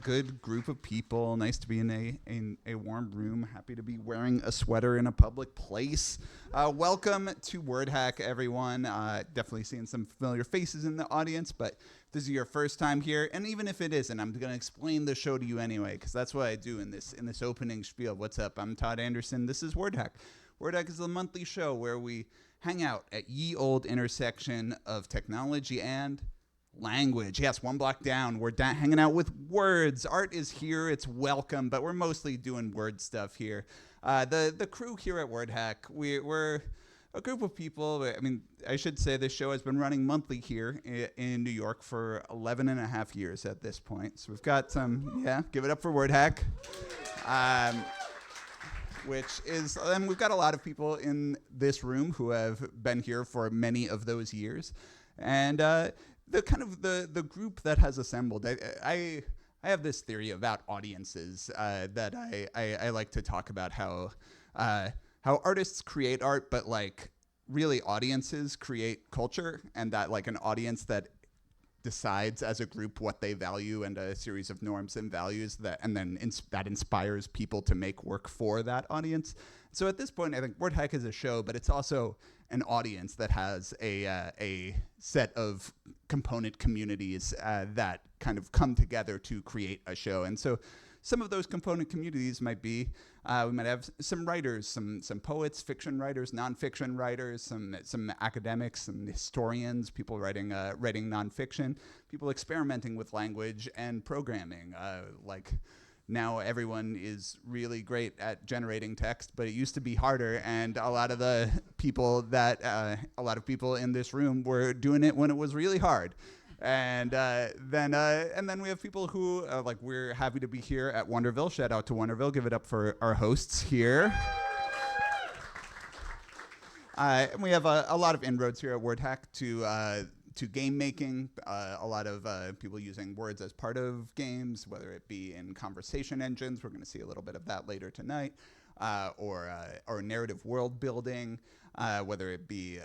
good group of people. Nice to be in a warm room. Happy to be wearing a sweater in a public place. Welcome to WordHack, everyone. Definitely seeing some familiar faces in the audience, but if this is your first time here, and even if it isn't, I'm going to explain the show to you anyway, because that's what I do in this opening spiel. What's up? I'm Todd Anderson. This is WordHack. WordHack is a monthly show where we hang out at ye old intersection of technology and language. Yes, one block down, we're hanging out with words. Art is here, it's welcome, but we're mostly doing word stuff here. The crew here at WordHack, we're a group of people. I mean, I should say this show has been running monthly here in New York for 11 and a half years at this point. So we've got some, give it up for WordHack. And we've got a lot of people in this room who have been here for many of those years. And the group that has assembled, I have this theory about audiences that I like to talk about how artists create art, but like really audiences create culture, and that like an audience that decides as a group what they value and a series of norms and values that inspires people to make work for that audience. So at this point, I think WordHack is a show, but it's also an audience that has a set of component communities that kind of come together to create a show. And so some of those component communities might be, we might have some writers, some poets, fiction writers, nonfiction writers, some academics, some historians, people writing nonfiction, people experimenting with language and programming, like now everyone is really great at generating text, but it used to be harder, and a lot of people in this room were doing it when it was really hard. And then we have people who we're happy to be here at Wonderville. Shout out to Wonderville. Give it up for our hosts here. And we have a lot of inroads here at WordHack to game making, a lot of people using words as part of games, whether it be in conversation engines, we're going to see a little bit of that later tonight, or narrative world building, whether it be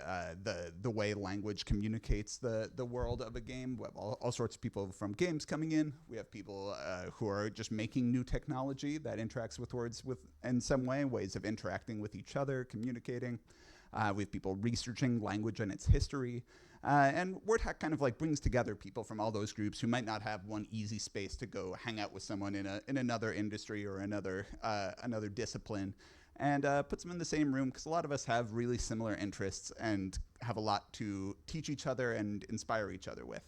the way language communicates the world of a game. We have all sorts of people from games coming in. We have people who are just making new technology that interacts with words in some way, ways of interacting with each other, communicating. We have people researching language and its history. And WordHack kind of like brings together people from all those groups who might not have one easy space to go hang out with someone in another industry or another discipline, and puts them in the same room, because a lot of us have really similar interests and have a lot to teach each other and inspire each other with.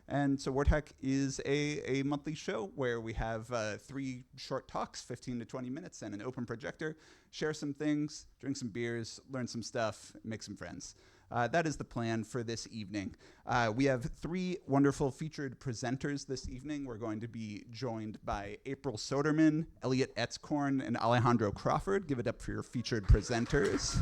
And so WordHack is a monthly show where we have 3 short talks, 15 to 20 minutes, and an open projector, share some things, drink some beers, learn some stuff, make some friends. That is the plan for this evening. We have 3 wonderful featured presenters this evening. We're going to be joined by April Soetarman, Elliott Etzkorn, and Alejandro Crawford. Give it up for your featured presenters.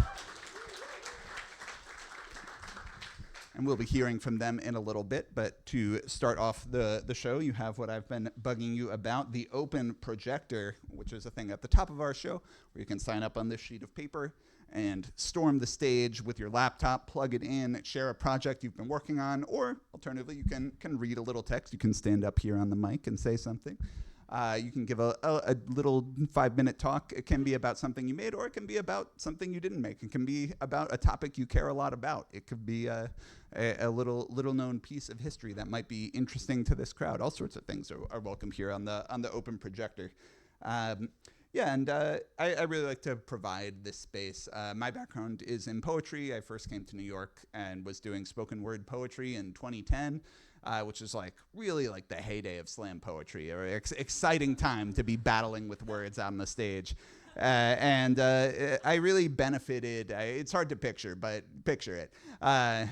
And we'll be hearing from them in a little bit. But to start off the show, you have what I've been bugging you about, the open projector, which is a thing at the top of our show where you can sign up on this sheet of paper and storm the stage with your laptop, plug it in, share a project you've been working on, or alternatively, you can read a little text. You can stand up here on the mic and say something. You can give a little 5-minute talk. It can be about something you made, or it can be about something you didn't make. It can be about a topic you care a lot about. It could be a little known piece of history that might be interesting to this crowd. All sorts of things are welcome here on the open projector. I really like to provide this space. My background is in poetry. I first came to New York and was doing spoken word poetry in 2010. Which is really the heyday of slam poetry, or exciting time to be battling with words on the stage. I really benefited, it's hard to picture, but picture it. I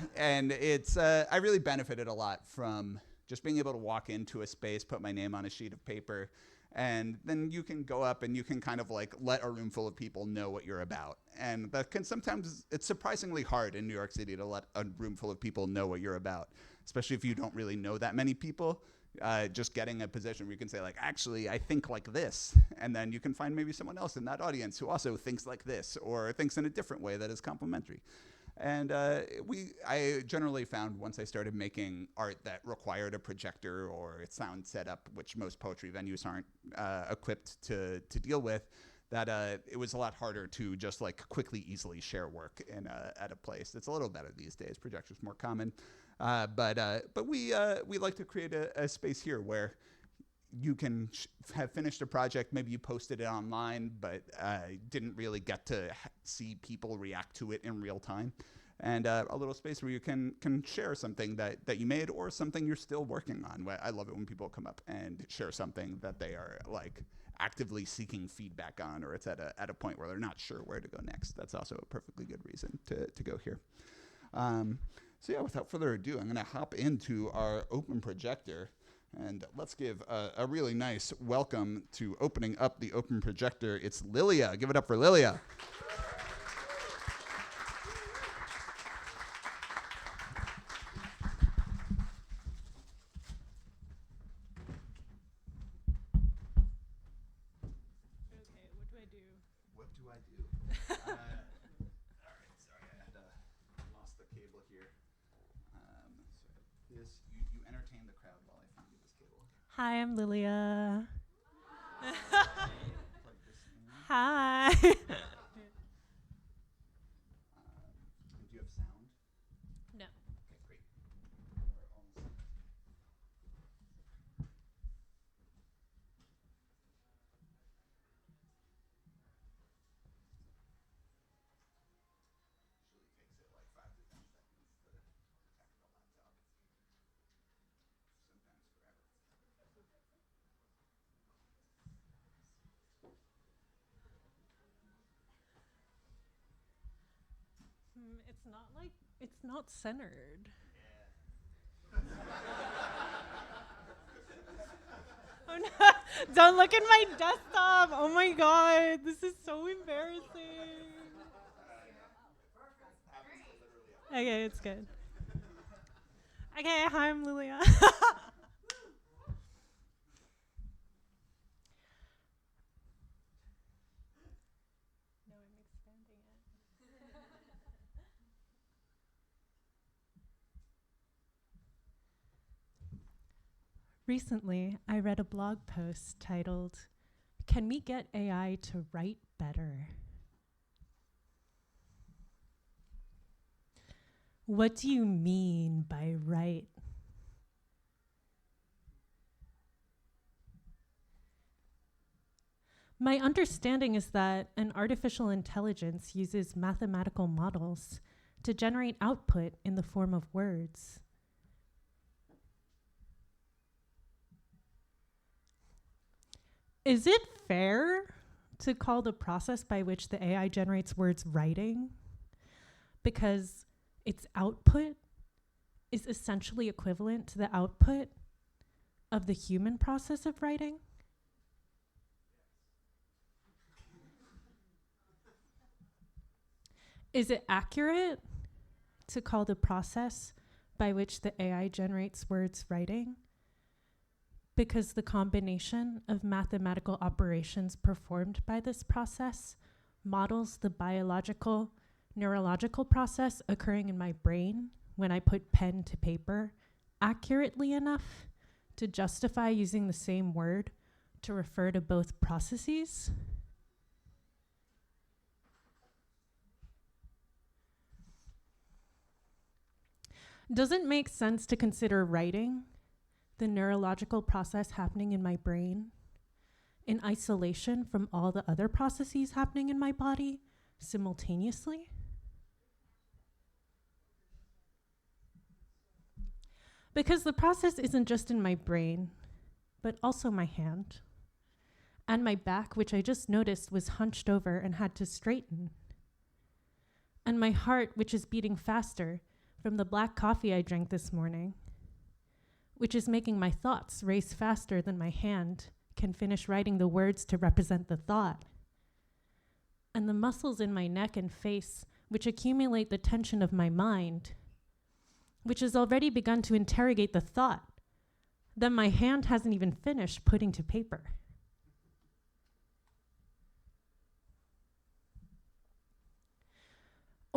really benefited a lot from just being able to walk into a space, put my name on a sheet of paper, and then you can go up and you can kind of let a room full of people know what you're about. And that can sometimes, it's surprisingly hard in New York City to let a room full of people know what you're about, especially if you don't really know that many people. Just getting a position where you can say actually, I think like this. And then you can find maybe someone else in that audience who also thinks like this, or thinks in a different way that is complementary. And I generally found once I started making art that required a projector or a sound setup, which most poetry venues aren't equipped to deal with, that it was a lot harder to just like quickly, easily share work at a place. It's a little better these days. Projectors more common, but we like to create a space here where you can have finished a project. Maybe you posted it online, but didn't really get to see people react to it in real time. And a little space where you can share something that you made or something you're still working on. I love it when people come up and share something that they are like actively seeking feedback on, or it's at a point where they're not sure where to go next. That's also a perfectly good reason to go here. So yeah, without further ado, I'm gonna hop into our open projector. And let's give a really nice welcome to opening up the open projector. It's Lilia. Give it up for Lilia. What do I do? All right, sorry, I lost the cable here. So this, you entertain the crowd while I find you this cable. Hi, I'm Lilia. Plug this in. Hi. Do you have sound? No. Okay, great. We're almost there. Usually takes it like 5 to 10 seconds to detect the laptop. Sometimes forever. It's not centered. Oh no, don't look at my desktop. Oh my God, this is so embarrassing. Okay, it's good. Okay, hi, I'm Lilia. No, I'm expanding it. Recently, I read a blog post titled, "Can we get AI to write better?" What do you mean by write? My understanding is that an artificial intelligence uses mathematical models to generate output in the form of words. Is it fair to call the process by which the AI generates words writing? Because its output is essentially equivalent to the output of the human process of writing? Is it accurate to call the process by which the AI generates words writing? Because the combination of mathematical operations performed by this process models the biological, neurological process occurring in my brain when I put pen to paper accurately enough to justify using the same word to refer to both processes? Does it make sense to consider writing, the neurological process happening in my brain, in isolation from all the other processes happening in my body simultaneously? Because the process isn't just in my brain, but also my hand, and my back, which I just noticed was hunched over and had to straighten, and my heart, which is beating faster from the black coffee I drank this morning, which is making my thoughts race faster than my hand can finish writing the words to represent the thought. And the muscles in my neck and face, which accumulate the tension of my mind, which has already begun to interrogate the thought that my hand hasn't even finished putting to paper.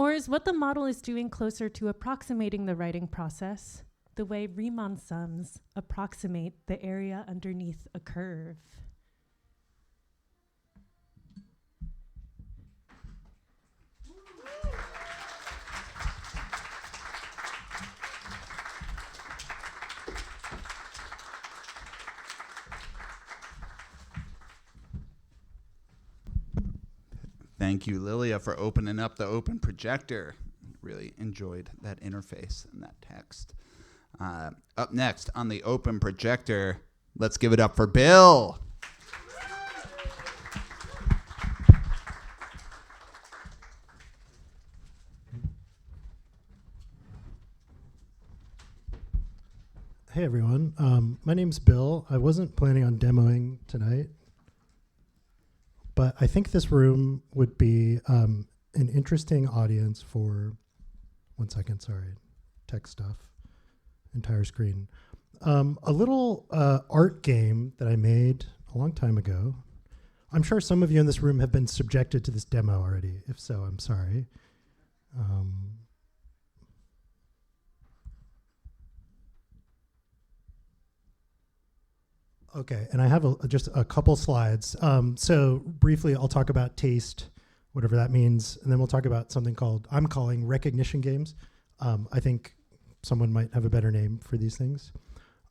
Or is what the model is doing closer to approximating the writing process, the way Riemann sums approximate the area underneath a curve? Thank you, Lilia, for opening up the open projector. Really enjoyed that interface and that text. Up next on the open projector, let's give it up for Bill. Hey everyone, my name's Bill. I wasn't planning on demoing tonight, but I think this room would be an interesting audience for, one second, sorry, tech stuff, entire screen. A little art game that I made a long time ago. I'm sure some of you in this room have been subjected to this demo already. If so, I'm sorry. Okay, and I have just a couple slides. So briefly, I'll talk about taste, whatever that means, and then we'll talk about something I'm calling recognition games. I think someone might have a better name for these things.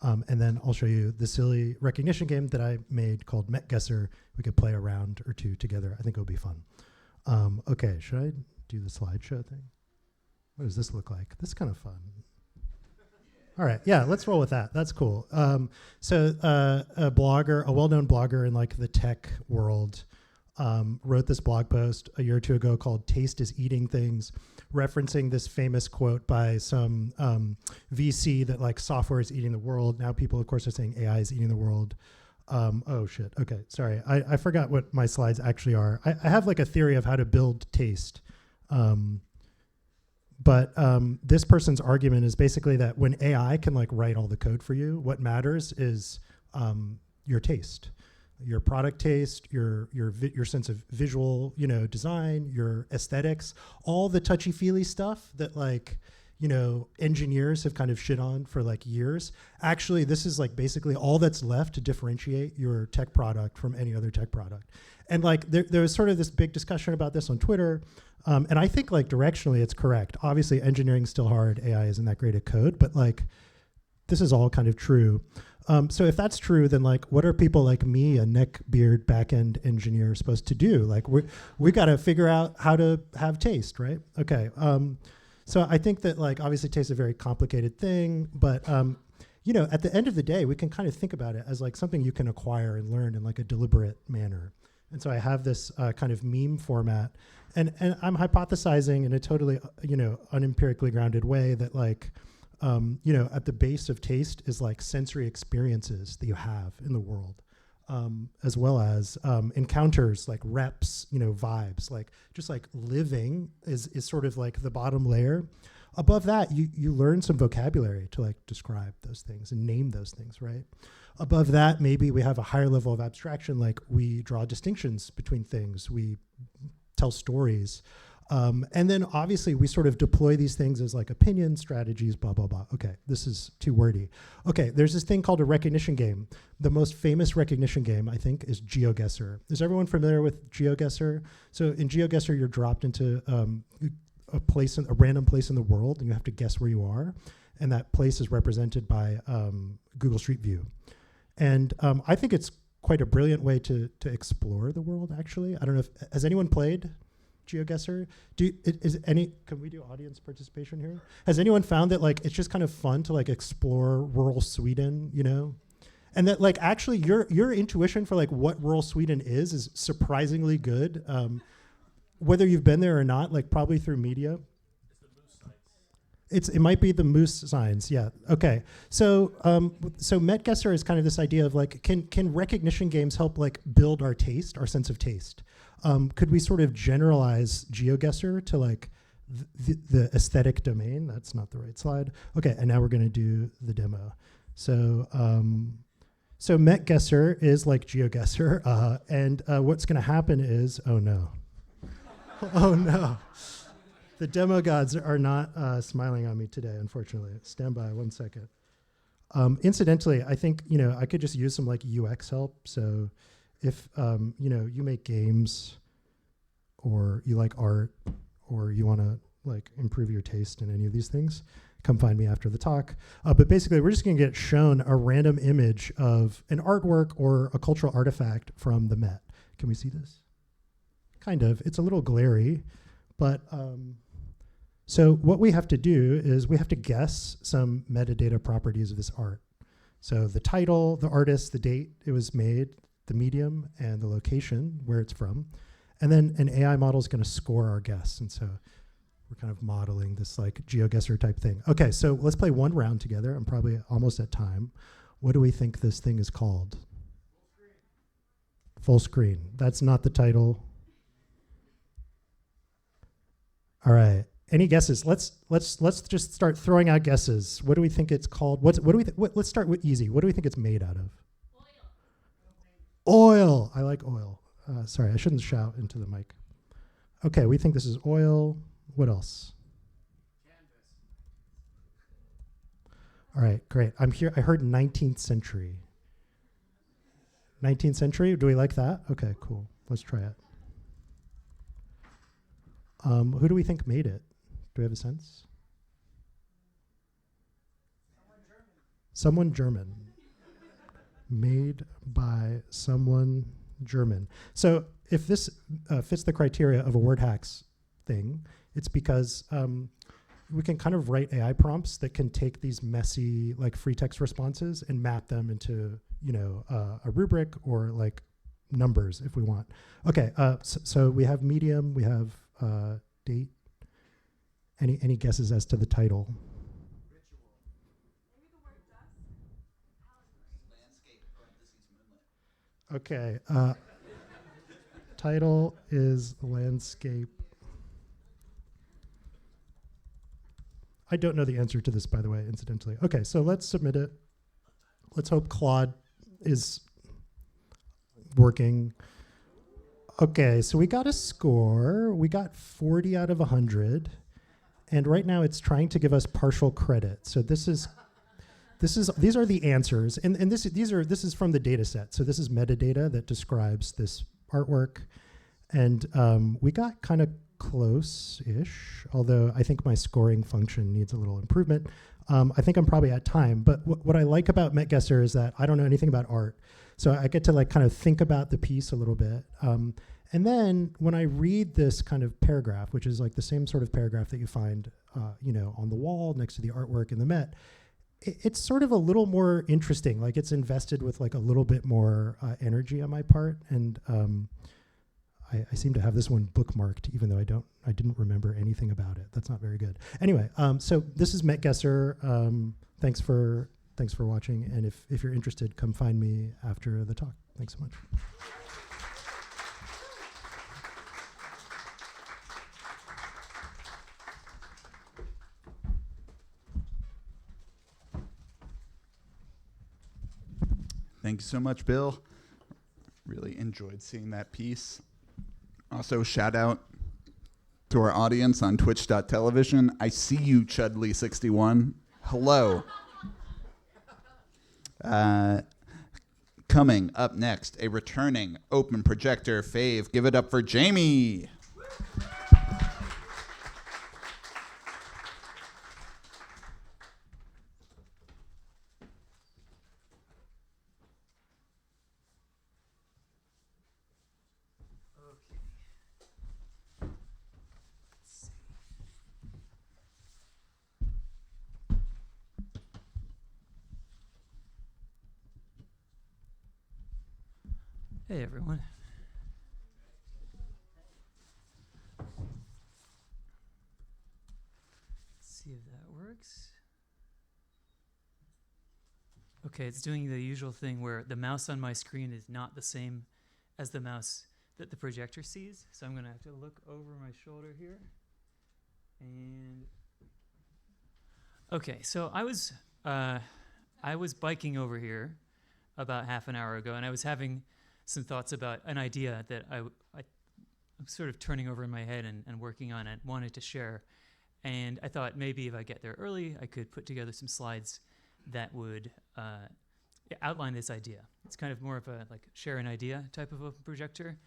And then I'll show you the silly recognition game that I made called Met Guesser. We could play a round or two together. I think it'll be fun. Okay, should I do the slideshow thing? What does this look like? This is kind of fun. All right, yeah, let's roll with that. That's cool. So a blogger, a well-known blogger in like the tech world, wrote this blog post a year or two ago called "Taste is Eating Things," referencing this famous quote by some VC that like software is eating the world. Now people, of course, are saying AI is eating the world. Oh shit. Okay, sorry. I forgot what my slides actually are. I have like a theory of how to build taste. But this person's argument is basically that when AI can like write all the code for you, what matters is your taste, your product taste, your sense of visual, design, your aesthetics, all the touchy-feely stuff that like, engineers have kind of shit on for like years. Actually, this is like basically all that's left to differentiate your tech product from any other tech product. And like there was sort of this big discussion about this on Twitter. And I think like directionally it's correct. Obviously engineering's still hard. AI isn't that great at code, but like this is all kind of true. So if that's true, then like what are people like me, a neckbeard backend engineer, supposed to do? Like we got to figure out how to have taste, right? Okay. So I think that like obviously taste is a very complicated thing, but at the end of the day, we can kind of think about it as like something you can acquire and learn in like a deliberate manner. And so I have this kind of meme format, and I'm hypothesizing in a totally unempirically grounded way that like at the base of taste is like sensory experiences that you have in the world, as well as encounters, like reps, vibes, like just like living is sort of like the bottom layer. Above that, you learn some vocabulary to like describe those things and name those things, right? Above that, maybe we have a higher level of abstraction, like we draw distinctions between things, we tell stories. And then obviously we sort of deploy these things as like opinion strategies, blah, blah, blah. Okay, this is too wordy. Okay, there's this thing called a recognition game. The most famous recognition game, I think, is GeoGuessr. Is everyone familiar with GeoGuessr? So in GeoGuessr, you're dropped into a random place in the world, and you have to guess where you are. And that place is represented by Google Street View. And I think it's quite a brilliant way to explore the world, actually. I don't know has anyone played GeoGuessr? Can we do audience participation here? Has anyone found that like it's just kind of fun to like explore rural Sweden, And that like actually your intuition for like what rural Sweden is surprisingly good. Whether you've been there or not, like probably through media. It might be the moose signs, yeah. Okay, so Met Guesser is kind of this idea of like, can recognition games help like build our taste, our sense of taste? Could we sort of generalize GeoGuessr to like the aesthetic domain? That's not the right slide. Okay, and now we're gonna do the demo. So Met Guesser is like GeoGuessr, and what's gonna happen is, oh no. Oh no. The demo gods are not smiling on me today, unfortunately. Stand by 1 second. Incidentally, I think, I could just use some like UX help. So if, you make games or you like art or you want to like improve your taste in any of these things, come find me after the talk. But basically, we're just going to get shown a random image of an artwork or a cultural artifact from the Met. Can we see this? Kind of. It's a little glary, but so what we have to do is we have to guess some metadata properties of this art. So the title, the artist, the date it was made, the medium, and the location where it's from. And then an AI model is going to score our guess. And so we're kind of modeling this like GeoGuessr type thing. Okay, so let's play one round together. I'm probably almost at time. What do we think this thing is called? Full screen. That's not the title. All right. Any guesses? Let's just start throwing out guesses. What do we think it's called? What do we let's start with easy. What do we think it's made out of? Oil. I like oil. Sorry, I shouldn't shout into the mic. Okay, we think this is oil. What else? Canvas. All right, great. I'm here. I heard 19th century. 19th century? Do we like that? Okay, cool. Let's try it. Who do we think made it? Do we have a sense? Someone German. Made by someone German. So if this fits the criteria of a WordHacks thing, it's because we can kind of write AI prompts that can take these messy like free text responses and map them into a rubric or like numbers if we want. Okay, so we have medium, we have date. Any guesses as to the title? Ritual. Maybe the word dust. Landscape, Okay. Title is landscape. I don't know the answer to this, by the way, incidentally. Okay, so let's submit it. Let's hope Claude is working. Okay, so we got a score. We got 40 out of 100. And right now it's trying to give us partial credit. So these are the answers. And this is from the data set. So this is metadata that describes this artwork. And we got kind of close-ish, although I think my scoring function needs a little improvement. I think I'm probably at time. But what I like about MetGuesser is that I don't know anything about art. So I get to like kind of think about the piece a little bit. And then when I read this kind of paragraph, which is like the same sort of paragraph that you find, on the wall next to the artwork in the Met, it's sort of a little more interesting. Like it's invested with like a little bit more energy on my part. And I seem to have this one bookmarked, even though I didn't remember anything about it. That's not very good. Anyway, so this is MetGuesser. Thanks for watching. And if you're interested, come find me after the talk. Thanks so much. Thank you so much, Bill. Really enjoyed seeing that piece. Also, shout out to our audience on twitch.tv. I see you, Chudley61. Hello. Coming up next, a returning open projector fave. Give it up for Jamie. Hey everyone. Let's see if that works. Okay, it's doing the usual thing where the mouse on my screen is not the same as the mouse that the projector sees. So I'm going to have to look over my shoulder here. And okay, so I was biking over here about half an hour ago, and I was having some thoughts about an idea that I'm sort of turning over in my head and working on it, wanted to share. And I thought maybe if I get there early, I could put together some slides that would outline this idea. It's kind of more of a like share an idea type of a projector.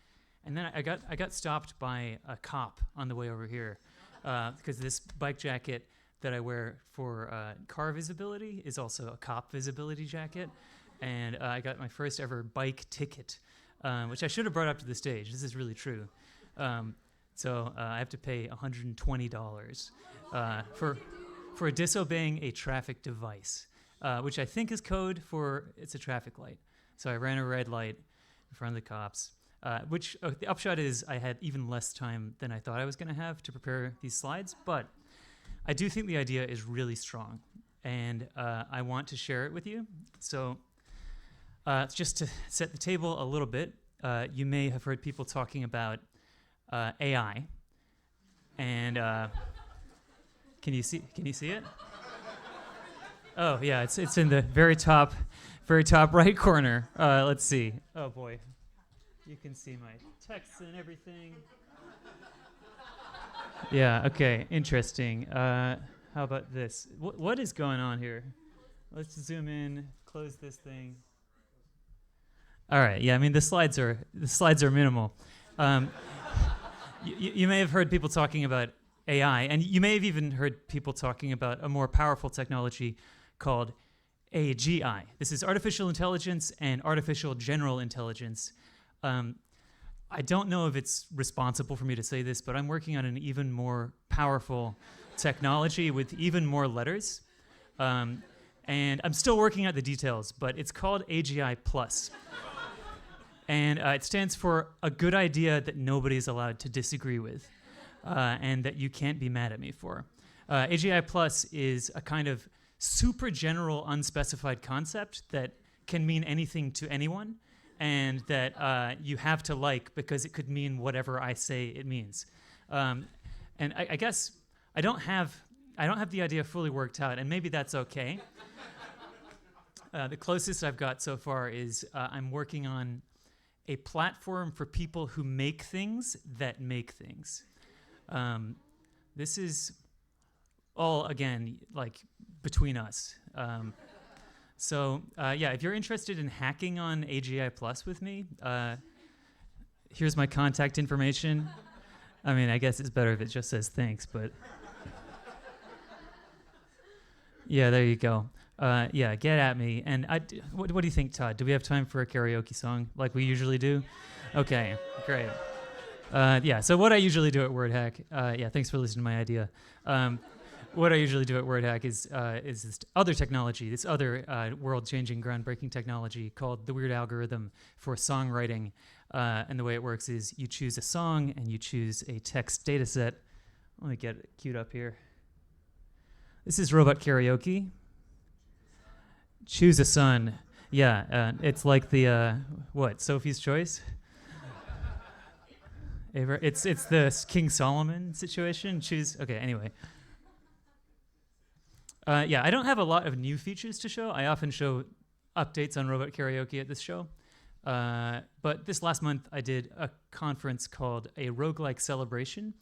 And then I got stopped by a cop on the way over here because this bike jacket that I wear for car visibility is also a cop visibility jacket. And I got my first ever bike ticket, which I should have brought up to the stage. This is really true. So I have to pay $120 for disobeying a traffic device, which I think is code for it's a traffic light. So I ran a red light in front of the cops, which the upshot is I had even less time than I thought I was going to have to prepare these slides. But I do think the idea is really strong, and I want to share it with you. So just to set the table a little bit, you may have heard people talking about AI, and can you see it? Oh yeah, it's in the very top right corner. Let's see. Oh boy, you can see my text and everything. Yeah. Okay. Interesting. How about this? What is going on here? Let's zoom in. Close this thing. All right. Yeah. I mean, the slides are minimal. You may have heard people talking about AI, and you may have even heard people talking about a more powerful technology called AGI. This is artificial intelligence and artificial general intelligence. I don't know if it's responsible for me to say this, but I'm working on an even more powerful technology with even more letters. And I'm still working out the details, but it's called AGI Plus. And it stands for a good idea that nobody's allowed to disagree with, and that you can't be mad at me for. AGI Plus is a kind of super general, unspecified concept that can mean anything to anyone, and that you have to like because it could mean whatever I say it means. And I guess I don't have the idea fully worked out, and maybe that's okay. The closest I've got so far is I'm working on a platform for people who make things that make things. This is all, again, like between us. So if you're interested in hacking on AGI Plus with me, here's my contact information. I mean, I guess it's better if it just says thanks, but yeah, there you go. Get at me. And what do you think, Todd? Do we have time for a karaoke song like we usually do? Okay, great. So what I usually do at WordHack, thanks for listening to my idea. What I usually do at WordHack is this other technology, this other world-changing, groundbreaking technology called the weird algorithm for songwriting. And the way it works is you choose a song and you choose a text data set. Let me get it queued up here. This is Robot Karaoke. Choose a son. Yeah, it's like the, Sophie's Choice? It's the King Solomon situation. Okay, anyway. I don't have a lot of new features to show. I often show updates on Robot Karaoke at this show. But this last month, I did a conference called a roguelike celebration.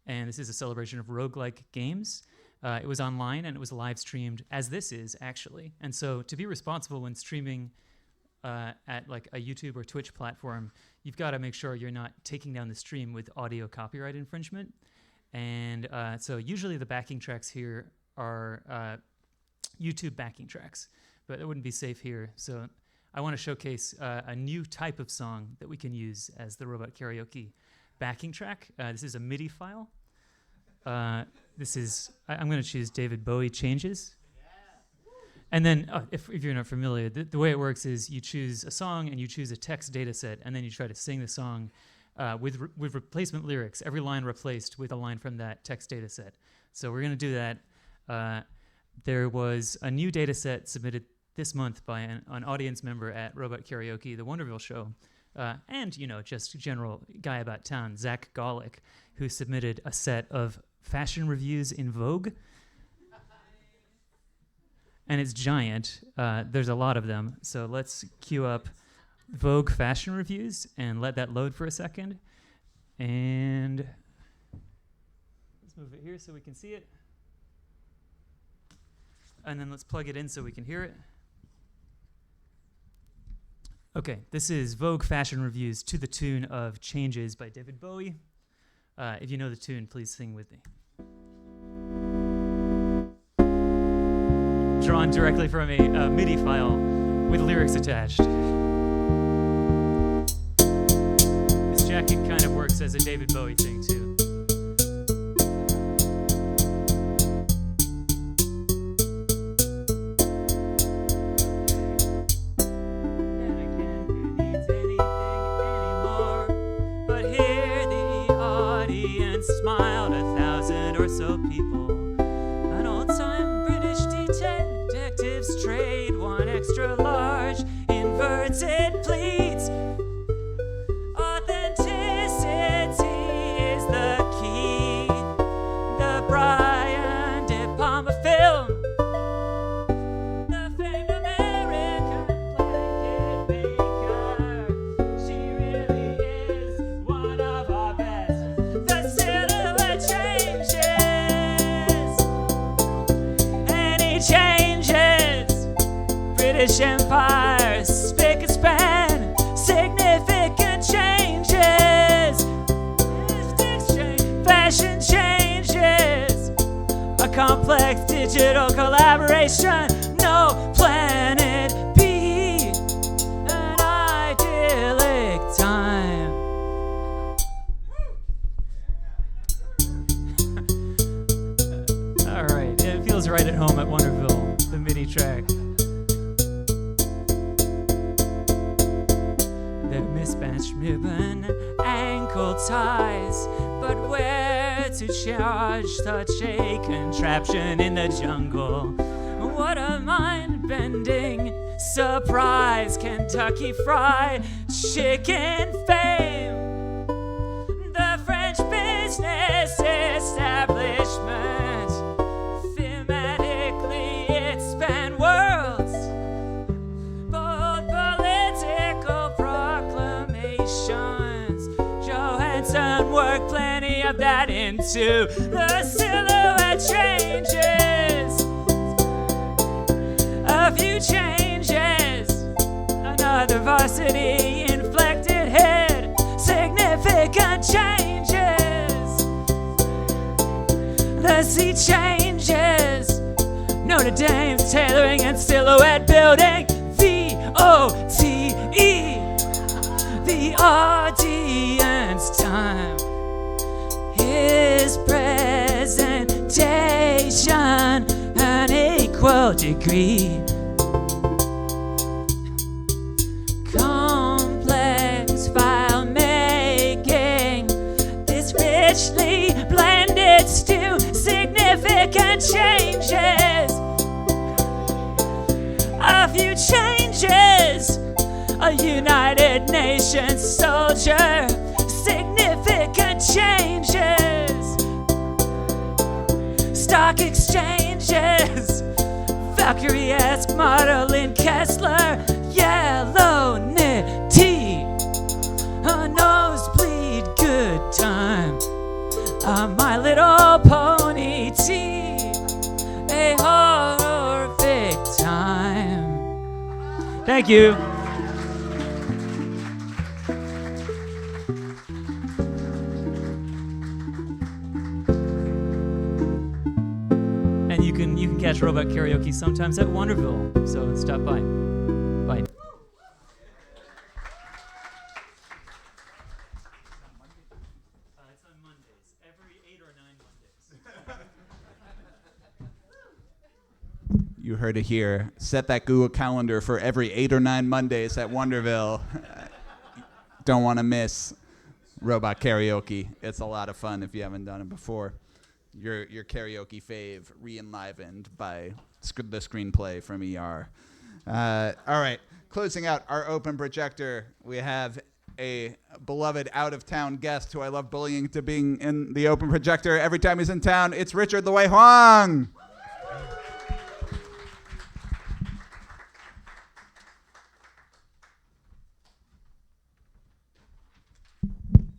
And this is a celebration of roguelike games. It was online and it was live streamed, as this is actually. And so to be responsible when streaming at like a YouTube or Twitch platform, you've got to make sure you're not taking down the stream with audio copyright infringement. And so usually the backing tracks here are YouTube backing tracks, but it wouldn't be safe here. So I want to showcase a new type of song that we can use as the Robot Karaoke backing track. This is a MIDI file. I'm going to choose David Bowie Changes. And then, if you're not familiar, the way it works is you choose a song and you choose a text data set, and then you try to sing the song with replacement lyrics, every line replaced with a line from that text data set. So we're going to do that. There was a new data set submitted this month by an audience member at Robot Karaoke, the Wonderville show, and, just general guy about town, Zach Golick, who submitted a set of fashion reviews in Vogue. And it's giant. There's a lot of them. So let's queue up Vogue fashion reviews and let that load for a second. And let's move it here so we can see it. And then let's plug it in so we can hear it. Okay, this is Vogue Fashion Reviews to the tune of Changes by David Bowie. If you know the tune, please sing with me. Drawn directly from a MIDI file with lyrics attached. This jacket kind of works as a David Bowie thing too. Smiled 1,000 or so people. An old-time British detectives trade one extra large inverted pleats. Authenticity is the key. The Brian De Palma film. The famed American blanket maker. She really is one of our best. The silhouette changes. British Empire, spick and span, significant changes. Fashion changes, a complex digital collaboration. No planet B, an idyllic time. All right, it feels right at home at Wonderville, the MIDI track. They're mismatched ribbon, ankle ties, but where to charge such a contraption in the jungle? What a mind-bending surprise, Kentucky Fried Chicken fame. The French business establishment, thematically it spanned worlds. Bold political proclamations, Johansson worked plenty of that into the silhouette changes. A few changes, another varsity inflected head, significant changes. The sea changes, Notre Dame's tailoring and silhouette building, VOTE, the audience time. His presentation, an equal degree. Complex file making, this richly blended stew, significant changes. A few changes, a United Nations soldier, significant changes. Stock exchanges, Valkyrie-esque model in Kessler, yellow knit tee, a nosebleed good time, a My Little Pony tee, a horrific time. Thank you. And you can catch Robot Karaoke sometimes at Wonderville, so stop by. Bye. It's on Mondays, every 8 or 9 Mondays. You heard it here. Set that Google Calendar for every 8 or 9 Mondays at Wonderville. Don't want to miss Robot Karaoke. It's a lot of fun if you haven't done it before. Your karaoke fave re-enlivened by the screenplay from ER. All right, closing out our open projector, we have a beloved out-of-town guest who I love bullying to being in the open projector every time he's in town. It's Richard Lewei Huang.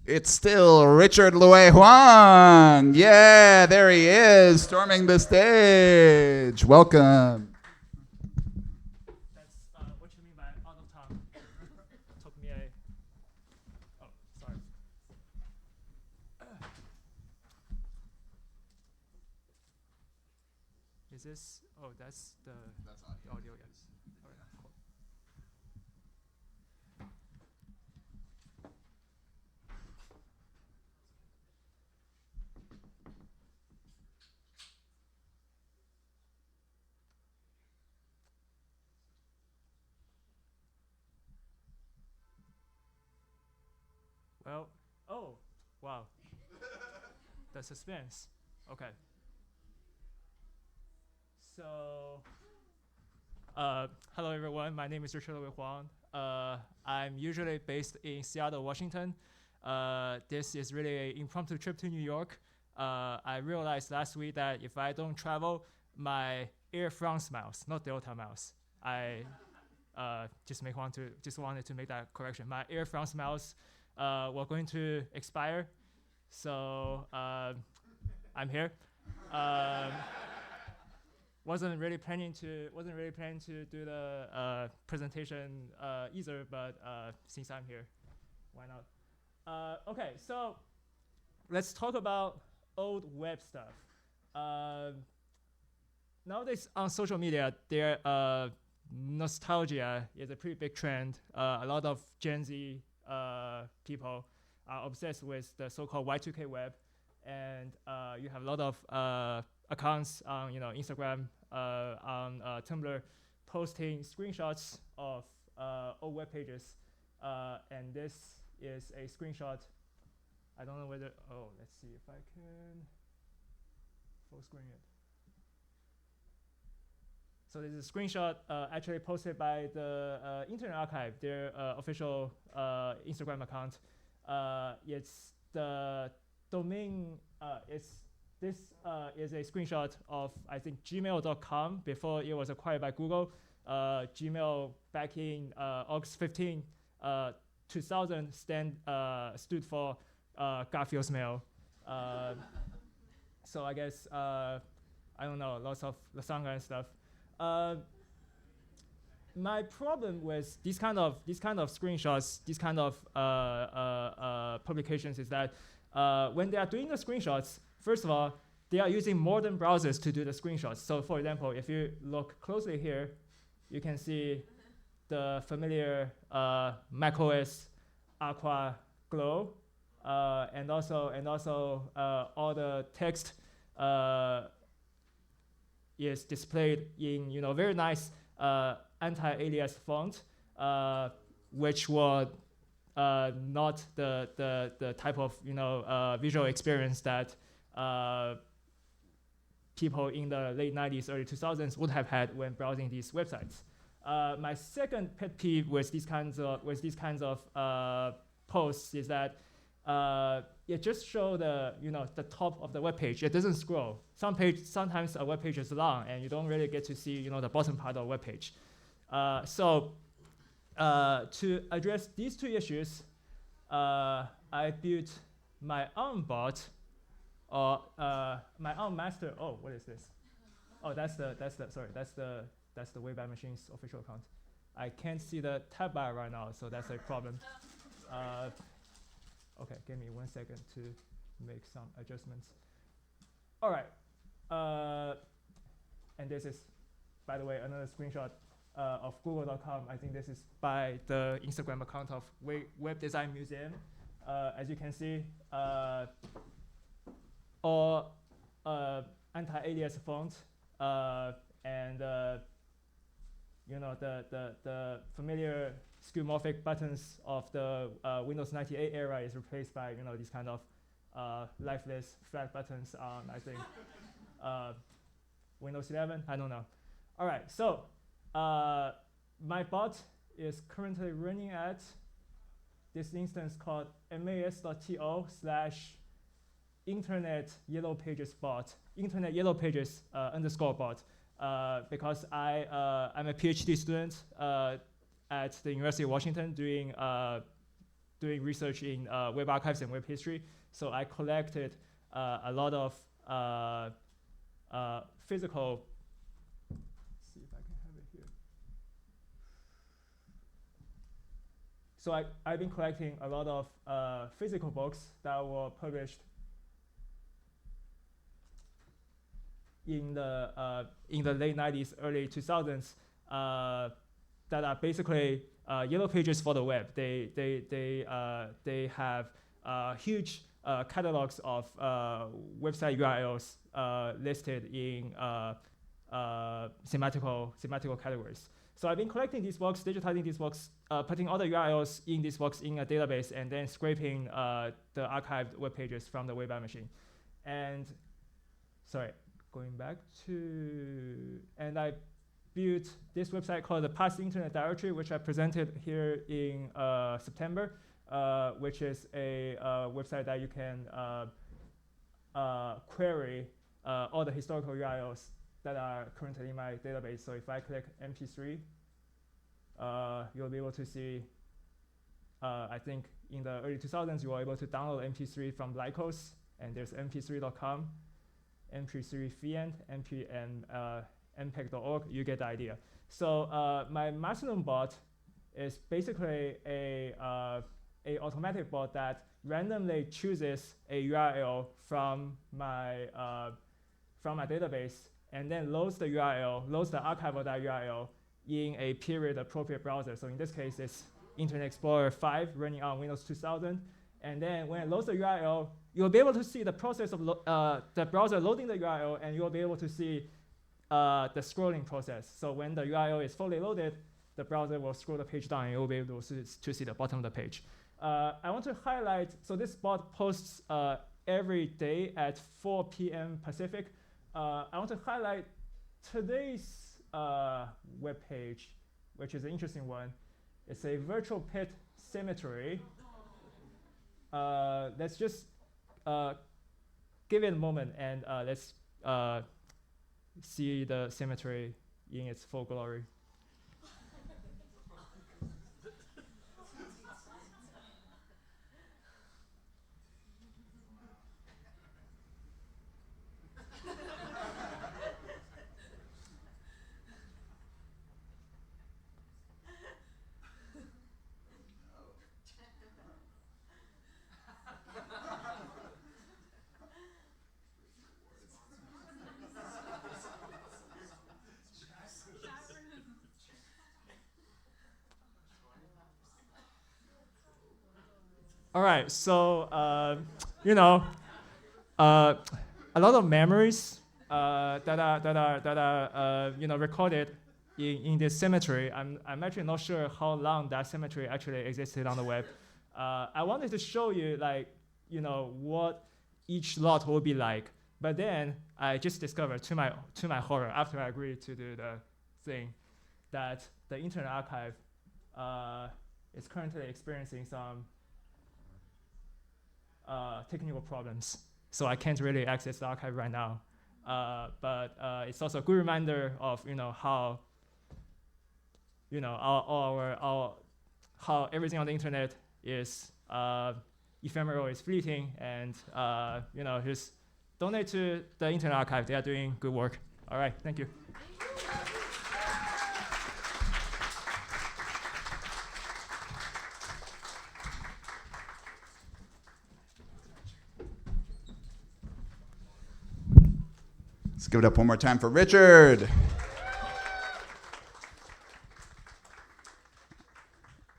It's still Richard Lue Huang. Yeah, there he is, storming the stage. Welcome. That's what you mean by out of time. Took me a. Oh, sorry. Is this? Oh, that's the audio. Yes. All right, cool. Well, oh, wow. The suspense. Okay. So, hello everyone. My name is Richard Lue Huang. I'm usually based in Seattle, Washington. This is really an impromptu trip to New York. I realized last week that if I don't travel, my Air France mouse, not Delta mouse, I just wanted to make that correction. My Air France mouse were going to expire, so I'm here. Wasn't really planning to do the presentation either, but since I'm here, why not? Okay, so let's talk about old web stuff. Nowadays on social media, nostalgia is a pretty big trend. A lot of Gen Z people are obsessed with the so-called Y2K web, and you have a lot of accounts on Instagram, on Tumblr, posting screenshots of old web pages, and this is a screenshot. I don't know whether. Oh, let's see if I can full screen it. So this is a screenshot actually posted by the Internet Archive, their official Instagram account. It's the domain. This is a screenshot of, I think, gmail.com before it was acquired by Google. Gmail back in August 15, 2000 stood for Garfield's Mail. So I guess, I don't know, lots of lasagna and stuff. My problem with these kind of screenshots, these kind of publications is that when they are doing the screenshots, first of all, they are using modern browsers to do the screenshots. So for example, if you look closely here, you can see the familiar macOS Aqua Glow, and also all the text is displayed in very nice anti-alias font, which were not the type of visual experience that people in the late 90s, early 2000s would have had when browsing these websites. My second pet peeve with these kinds of posts is that it just shows the top of the web page. It doesn't scroll. Sometimes a web page is long, and you don't really get to see the bottom part of the web page. So to address these two issues, I built my own bot, or my own master. Oh, what is this? Oh, that's the Wayback Machine's official account. I can't see the tab bar right now, so that's a problem. Okay, give me 1 second to make some adjustments. All right, and this is, by the way, another screenshot of Google.com. I think this is by the Instagram account of Web Design Museum. As you can see, all anti-alias font, and the familiar skeuomorphic buttons of the Windows 98 era is replaced by these kind of lifeless flat buttons on, I think, Windows 11. I don't know. All right, so my bot is currently running at this instance called mas.to/internet yellow pages bot, internet yellow pages _ bot, because I'm a PhD student at the University of Washington doing doing research in web archives and web history. So I collected a lot of physical. Let's see if I can have it here. So I've been collecting a lot of physical books that were published in the late 90s, early 2000s, that are basically yellow pages for the web. They have huge catalogs of website URLs listed in thematical categories. So I've been collecting these books, digitizing these books, putting all the URLs in these books in a database, and then scraping the archived web pages from the Wayback Machine. And going back to, and I built this website called the Past Internet Directory, which I presented here in September, which is a website that you can query all the historical URLs that are currently in my database. So if I click MP3, you'll be able to see, I think in the early 2000s, you were able to download MP3 from Lycos, and there's mp3.com, mp3fiend, and mpeg.org. You get the idea. So my Mastodon bot is basically a automatic bot that randomly chooses a URL from my database, and then loads the URL, loads the archive of that URL in a period appropriate browser. So in this case, it's Internet Explorer 5 running on Windows 2000. And then when it loads the URL, you'll be able to see the process of the browser loading the URL, and you'll be able to see the scrolling process. So when the URL is fully loaded, the browser will scroll the page down, and you'll be able to see the bottom of the page. I want to highlight, so this bot posts every day at 4 p.m. Pacific. I want to highlight today's web page, which is an interesting one. It's a virtual pit cemetery. Let's just give it a moment, and let's see the cemetery in its full glory. All right, so a lot of memories that are recorded in this cemetery. I'm actually not sure how long that cemetery actually existed on the web. I wanted to show you what each lot will be like, but then I just discovered to my horror, after I agreed to do the thing, that the Internet Archive is currently experiencing some technical problems, so I can't really access the archive right now. But it's also a good reminder of how how everything on the internet is ephemeral, is fleeting, and just donate to the Internet Archive. They are doing good work. All right, thank you. Let's give it up one more time for Richard.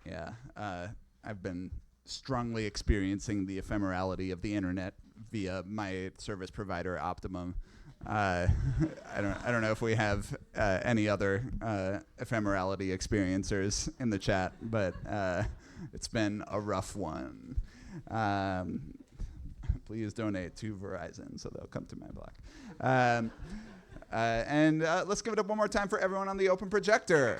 Yeah, I've been strongly experiencing the ephemerality of the internet via my service provider, Optimum. I don't know if we have any other ephemerality experiencers in the chat, but it's been a rough one. Please donate to Verizon so they'll come to my block. And let's give it up one more time for everyone on the open projector.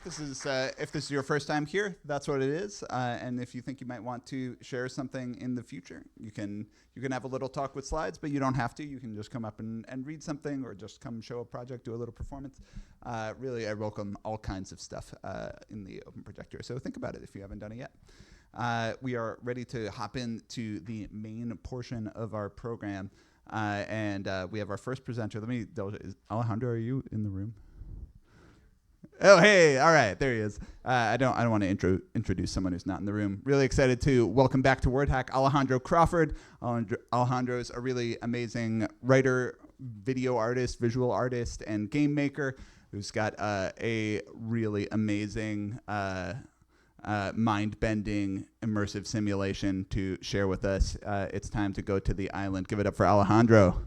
If this is your first time here, that's what it is. And if you think you might want to share something in the future, you can have a little talk with slides, but you don't have to. You can just come up and read something, or just come show a project, do a little performance. Really, I welcome all kinds of stuff in the open projector. So think about it if you haven't done it yet. We are ready to hop into the main portion of our program, and we have our first presenter. Alejandro, are you in the room? Oh, hey, all right, there he is. I don't want to introduce someone who's not in the room. Really excited to welcome back to WordHack Alejandro Crawford. Alejandro's a really amazing writer, video artist, visual artist, and game maker who's got a really amazing, mind-bending, immersive simulation to share with us. It's time to go to the island. Give it up for Alejandro.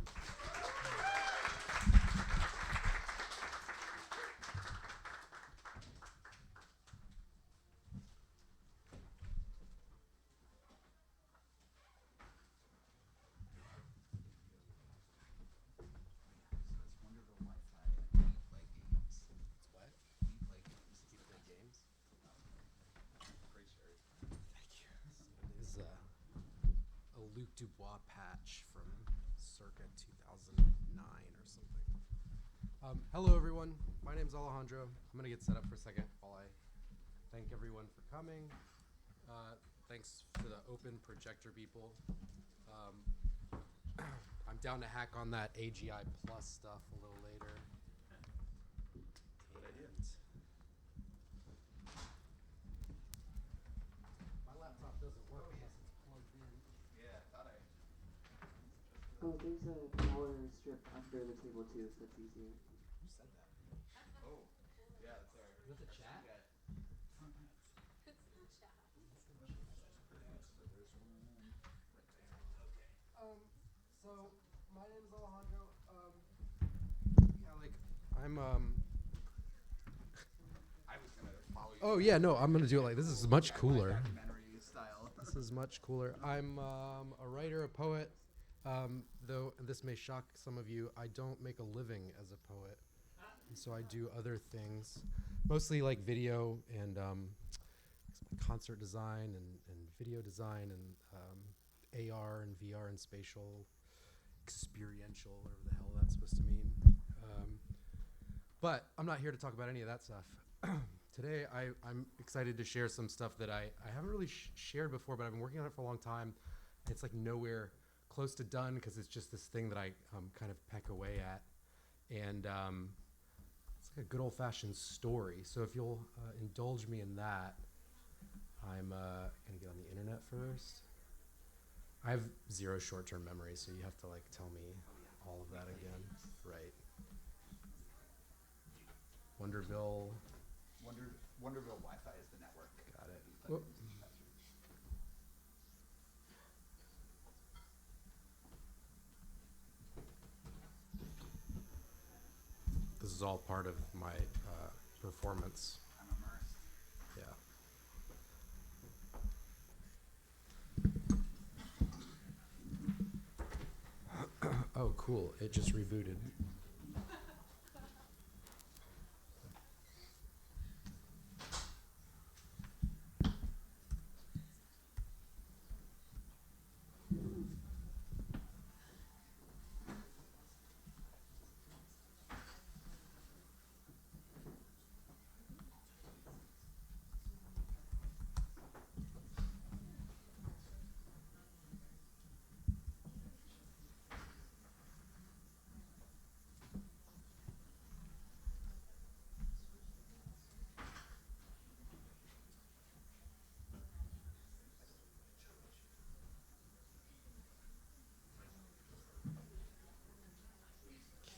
Luke Dubois patch from circa 2009 or something. Hello everyone, my name's Alejandro. I'm gonna get set up for a second while I thank everyone for coming. Thanks to the open projector people. I'm down to hack on that AGI plus stuff a little later. Good idea. My laptop doesn't work unless it's plugged in. Oh, there's a power strip under the table too, so it's easier. Who said that? Oh, yeah, that's our. Is that the chat? So my name is Alejandro. I'm I was gonna follow you. Oh yeah, no, I'm gonna do it like this. Is much cooler. Documentary style. This is much cooler. I'm a writer, a poet. Though this may shock some of you, I don't make a living as a poet, and so I do other things, mostly like video and concert design and video design and AR and VR and spatial, experiential, whatever the hell that's supposed to mean. But I'm not here to talk about any of that stuff. Today, I'm excited to share some stuff that I haven't really shared before, but I've been working on it for a long time. And it's like nowhere close to done because it's just this thing that I kind of peck away at. And it's like a good old-fashioned story. So if you'll indulge me in that, I'm going to get on the internet first. I have zero short-term memory, so you have to like tell me all of that again. Right. Wonderville. Wonderville Wi-Fi is the network. Got it. Whoop. This is all part of my performance. I'm immersed. Yeah. Oh, cool. It just rebooted.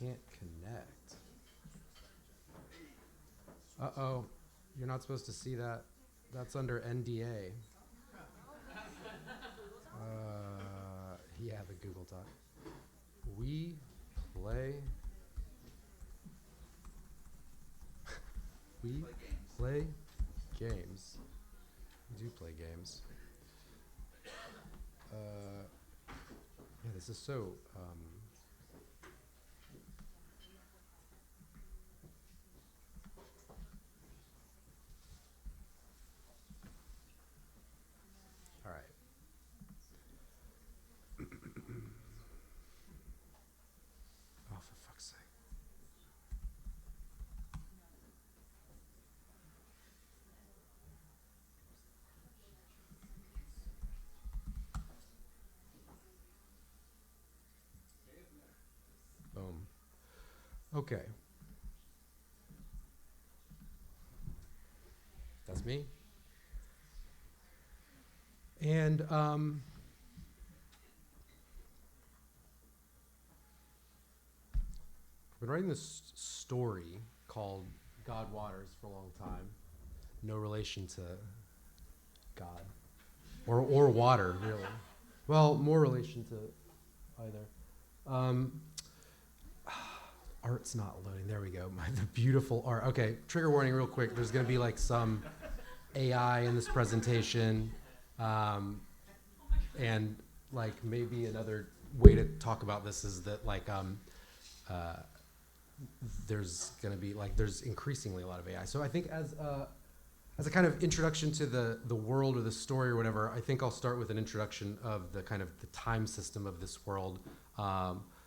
Can't connect. Uh-oh. You're not supposed to see that. That's under NDA. Yeah, the Google Doc. We play... We play games. We do play games. Yeah, this is so... Okay. That's me. And I've been writing this story called God Waters for a long time. No relation to God. Or water, really. Well, more relation to either. Art's not loading. There we go. The beautiful art. Okay, trigger warning real quick. There's going to be like some AI in this presentation. And like maybe another way to talk about this is that like there's going to be like there's increasingly a lot of AI. So I think as a kind of introduction to the world or the story or whatever, I think I'll start with an introduction of the kind of the time system of this world.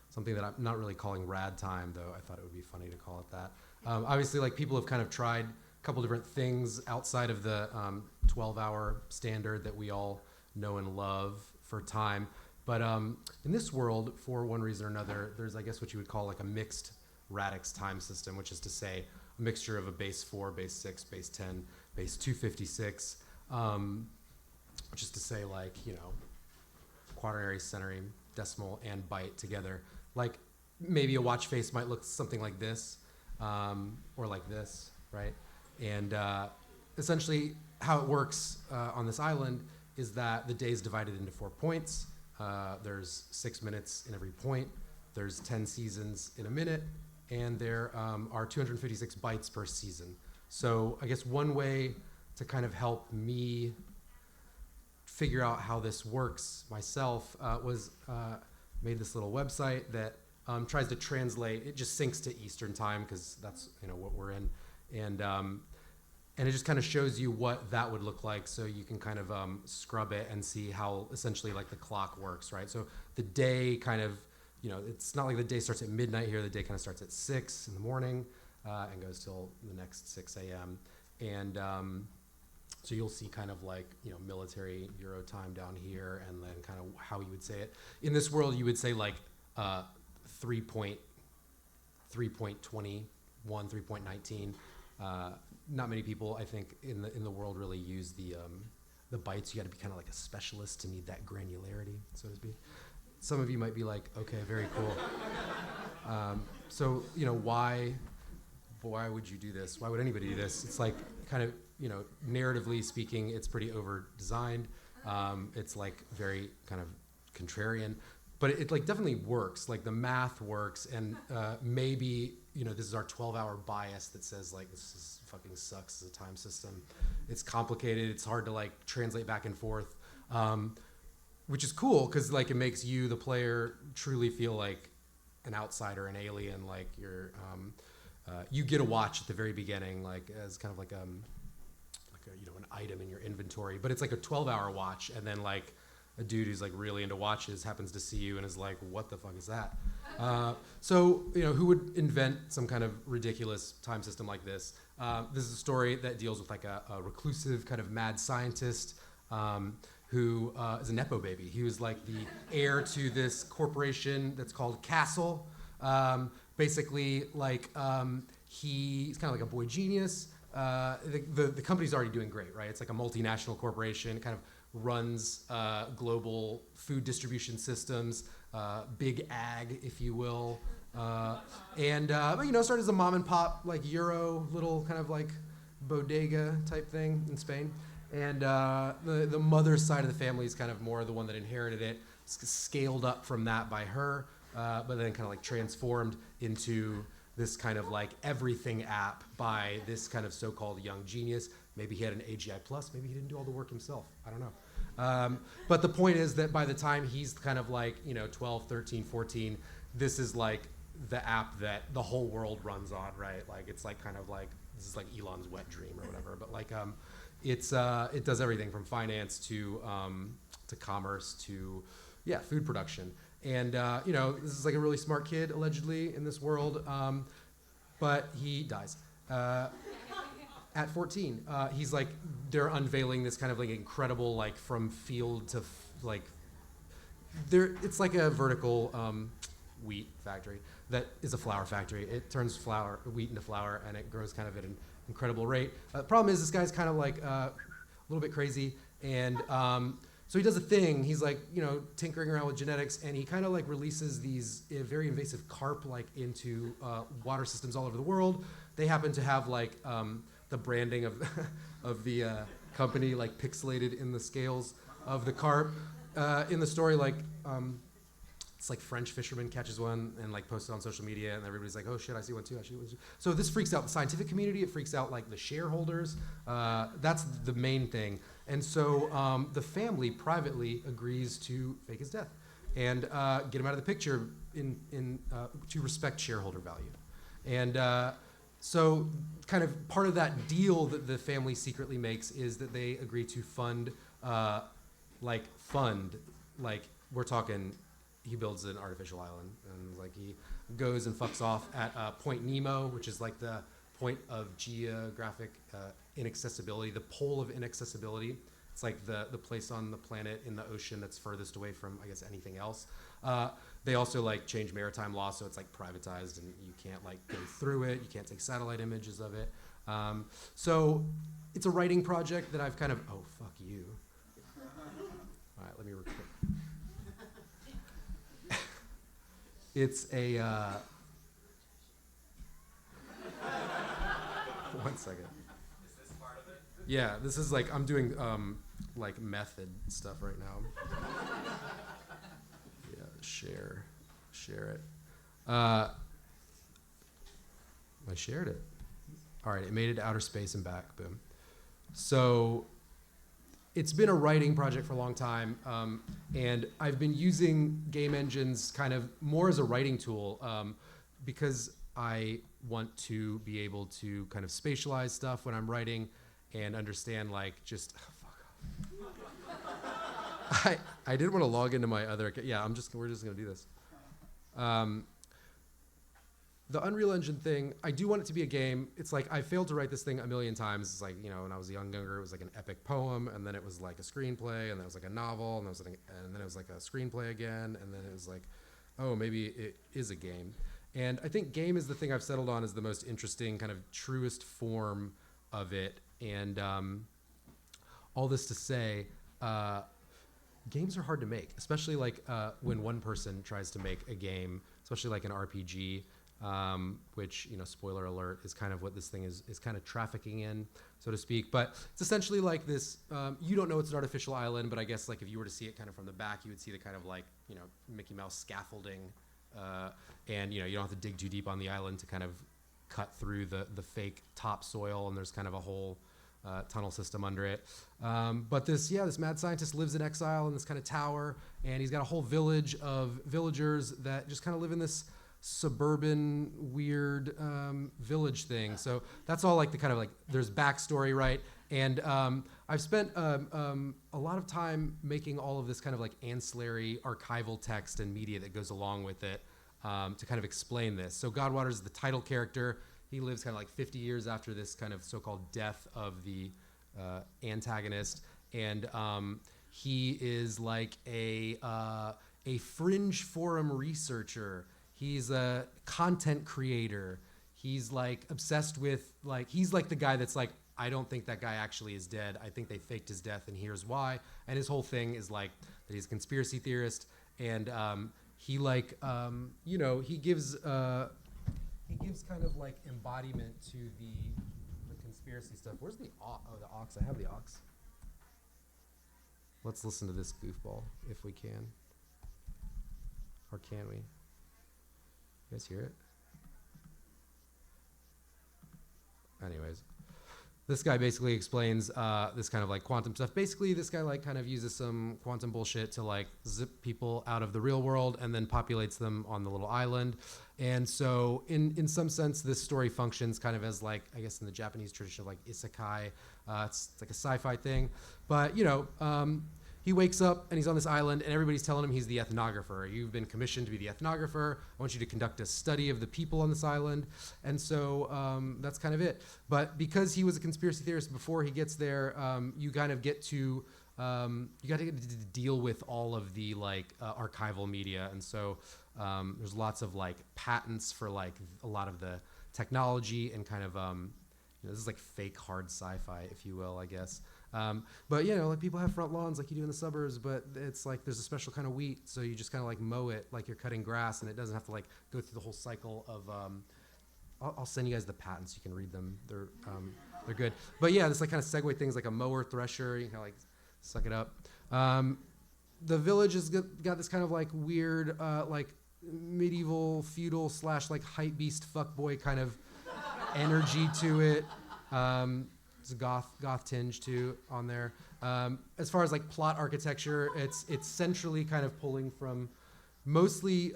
Something that I'm not really calling rad time, though I thought it would be funny to call it that. Obviously, like people have kind of tried a couple different things outside of the 12-hour standard that we all know and love for time. But in this world, for one reason or another, there's, I guess, what you would call like a mixed radix time system, which is to say a mixture of a base 4, base 6, base 10, base 256, which is to say like, you know, quaternary, centenary, decimal, and byte together. Like maybe a watch face might look something like this, or like this, right? And essentially how it works on this island is that the day is divided into 4 points. There's 6 minutes in every point. There's 10 seasons in a minute, and there are 256 bytes per season. So I guess one way to kind of help me figure out how this works myself was made this little website that tries to translate. It just syncs to Eastern time because that's what we're in, and it just kind of shows you what that would look like, so you can kind of scrub it and see how essentially like the clock works, right? So the day kind of, it's not like the day starts at midnight here. The day kind of starts at 6 in the morning and goes till the next 6 a.m. And so you'll see kind of like, military Euro time down here, and then kind of how you would say it. In this world, you would say like 3.21, 3.19. Not many people, I think, in the world really use the bytes. You got to be kind of like a specialist to need that granularity, so to speak. Some of you might be like, okay, very cool. So why would you do this? Why would anybody do this? It's like kind of, narratively speaking, it's pretty over designed. It's like very kind of contrarian, but it like definitely works. Like the math works, and maybe this is our 12-hour bias that says like this is fucking sucks as a time system. It's complicated. It's hard to like translate back and forth, which is cool because like it makes you, the player, truly feel like an outsider, an alien. Like you're you get a watch at the very beginning, like as kind of like an item in your inventory, but it's like a 12-hour watch, and then like a dude who's like really into watches happens to see you and is like, what the fuck is that? So who would invent some kind of ridiculous time system like this? This is a story that deals with like a reclusive kind of mad scientist who is a nepo baby. He was like the heir to this corporation that's called Castle. Basically, like he's kind of like a boy genius. The company's already doing great, right? It's like a multinational corporation, kind of runs global food distribution systems, big ag, if you will. But started as a mom and pop, like Euro, little kind of like bodega type thing in Spain. And the mother's side of the family is kind of more the one that inherited it, scaled up from that by her, but then kind of like transformed into this kind of like everything app by this kind of so-called young genius. Maybe he had an AGI plus, maybe he didn't do all the work himself, I don't know. But the point is that by the time he's kind of like 12, 13, 14, this is like the app that the whole world runs on, right? Like it's like kind of like, this is like Elon's wet dream or whatever, but like it does everything from finance to commerce to food production. And this is like a really smart kid allegedly in this world, but he dies at 14. He's like, they're unveiling this kind of like incredible, like from field to like, it's like a vertical wheat factory that is a flour factory. It turns wheat into flour, and it grows kind of at an incredible rate. The problem is this guy's kind of like a little bit crazy, and so he does a thing. He's like, tinkering around with genetics, and he kind of like releases these very invasive carp like into water systems all over the world. They happen to have like the branding of of the company like pixelated in the scales of the carp. In the story, like it's like French fisherman catches one and like posts it on social media, and everybody's like, "Oh shit, I see one too! I see one too!" So this freaks out the scientific community. It freaks out like the shareholders. That's the main thing. And so the family privately agrees to fake his death and get him out of the picture to respect shareholder value. And so kind of part of that deal that the family secretly makes is that they agree to fund, we're talking, he builds an artificial island, and like he goes and fucks off at Point Nemo, which is like the point of geographic inaccessibility, the pole of inaccessibility. It's like the place on the planet in the ocean that's furthest away from, I guess, anything else. They also like change maritime law, so it's like privatized, and you can't like go through it. You can't take satellite images of it. So it's a writing project that I've kind of, oh, fuck you. All right, let me record. It's a, one second. Is this part of it? Yeah, this is like, I'm doing like method stuff right now. Yeah, share it. I shared it. All right, it made it to outer space and back, boom. So it's been a writing project for a long time, and I've been using game engines kind of more as a writing tool because I want to be able to kind of spatialize stuff when I'm writing and understand like just, fuck off. I didn't want to log into my other, yeah, we're just gonna do this. The Unreal Engine thing, I do want it to be a game. It's like I failed to write this thing a million times. It's like, when I was younger, it was like an epic poem, and then it was like a screenplay, and then it was like a novel, and then it was like a screenplay again, and then it was like, oh, maybe it is a game. And I think game is the thing I've settled on as the most interesting, kind of truest form of it. And all this to say, games are hard to make, especially like when one person tries to make a game, especially like an RPG. Which, spoiler alert, is kind of what this thing is kind of trafficking in, so to speak. But it's essentially like this, you don't know it's an artificial island, but I guess like if you were to see it kind of from the back, you would see the kind of like, Mickey Mouse scaffolding, and you don't have to dig too deep on the island to kind of cut through the fake topsoil, and there's kind of a whole tunnel system under it. But this mad scientist lives in exile in this kind of tower, and he's got a whole village of villagers that just kind of live in this suburban weird village thing. So that's all like the kind of like, there's backstory, right? And I've spent a lot of time making all of this kind of like ancillary archival text and media that goes along with it to kind of explain this. So Godwater is the title character. He lives kind of like 50 years after this kind of so-called death of the antagonist. And he is like a fringe forum researcher. He's a content creator. He's like obsessed with he's like the guy that's like, I don't think that guy actually is dead. I think they faked his death, and here's why. And his whole thing is like that he's a conspiracy theorist, and he like he gives kind of like embodiment to the conspiracy stuff. Where's the aux? Oh, the aux. I have the aux. Let's listen to this goofball if we can, or can we? You guys hear it? Anyways, this guy basically explains this kind of like quantum stuff. Basically, this guy like kind of uses some quantum bullshit to like zip people out of the real world and then populates them on the little island. And so in some sense, this story functions kind of as like, I guess in the Japanese tradition of like isekai. It's like a sci-fi thing. But, he wakes up and he's on this island, and everybody's telling him he's the ethnographer. You've been commissioned to be the ethnographer. I want you to conduct a study of the people on this island. And so that's kind of it. But because he was a conspiracy theorist before he gets there, you kind of get to you got to deal with all of the like archival media, and so there's lots of like patents for like a lot of the technology and kind of this is like fake hard sci-fi, if you will, I guess. But like people have front lawns like you do in the suburbs, but it's like there's a special kind of wheat, so you just kind of like mow it like you're cutting grass, and it doesn't have to like go through the whole cycle of. I'll send you guys the patents. You can read them. They're good. But yeah, this like kind of segue things like a mower, thresher. You can kind of like suck it up. The village has got this kind of like weird, like medieval feudal / like hype beast fuckboy kind of energy to it. It's a goth tinge too on there. As far as like plot architecture, it's centrally kind of pulling from mostly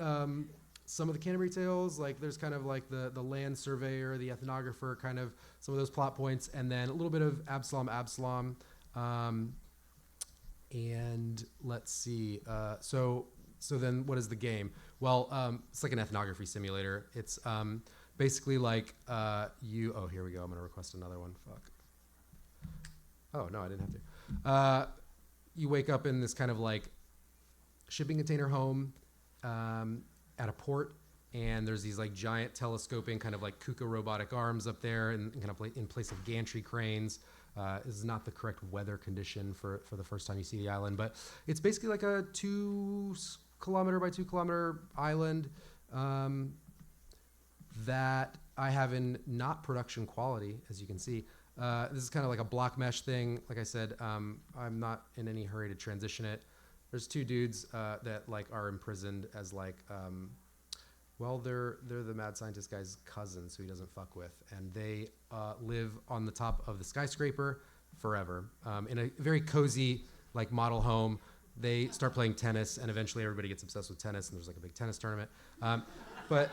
some of the Canterbury Tales. Like there's kind of like the land surveyor, the ethnographer, kind of some of those plot points, and then a little bit of Absalom. And let's see. So then what is the game? Well, it's like an ethnography simulator. It's basically like oh, here we go. I'm gonna request another one. Fuck. Oh no, I didn't have to. You wake up in this kind of like shipping container home at a port, and there's these like giant telescoping kind of like KUKA robotic arms up there, and kind of in place of gantry cranes. This is not the correct weather condition for the first time you see the island, but it's basically like a 2 kilometer by 2 kilometer island that I have in not production quality, as you can see. This is kind of like a block mesh thing. Like I said, I'm not in any hurry to transition it. There's 2 dudes that like are imprisoned as like, well, they're the mad scientist guy's cousins who he doesn't fuck with, and they live on the top of the skyscraper forever in a very cozy like model home. They start playing tennis, and eventually everybody gets obsessed with tennis, and there's like a big tennis tournament. But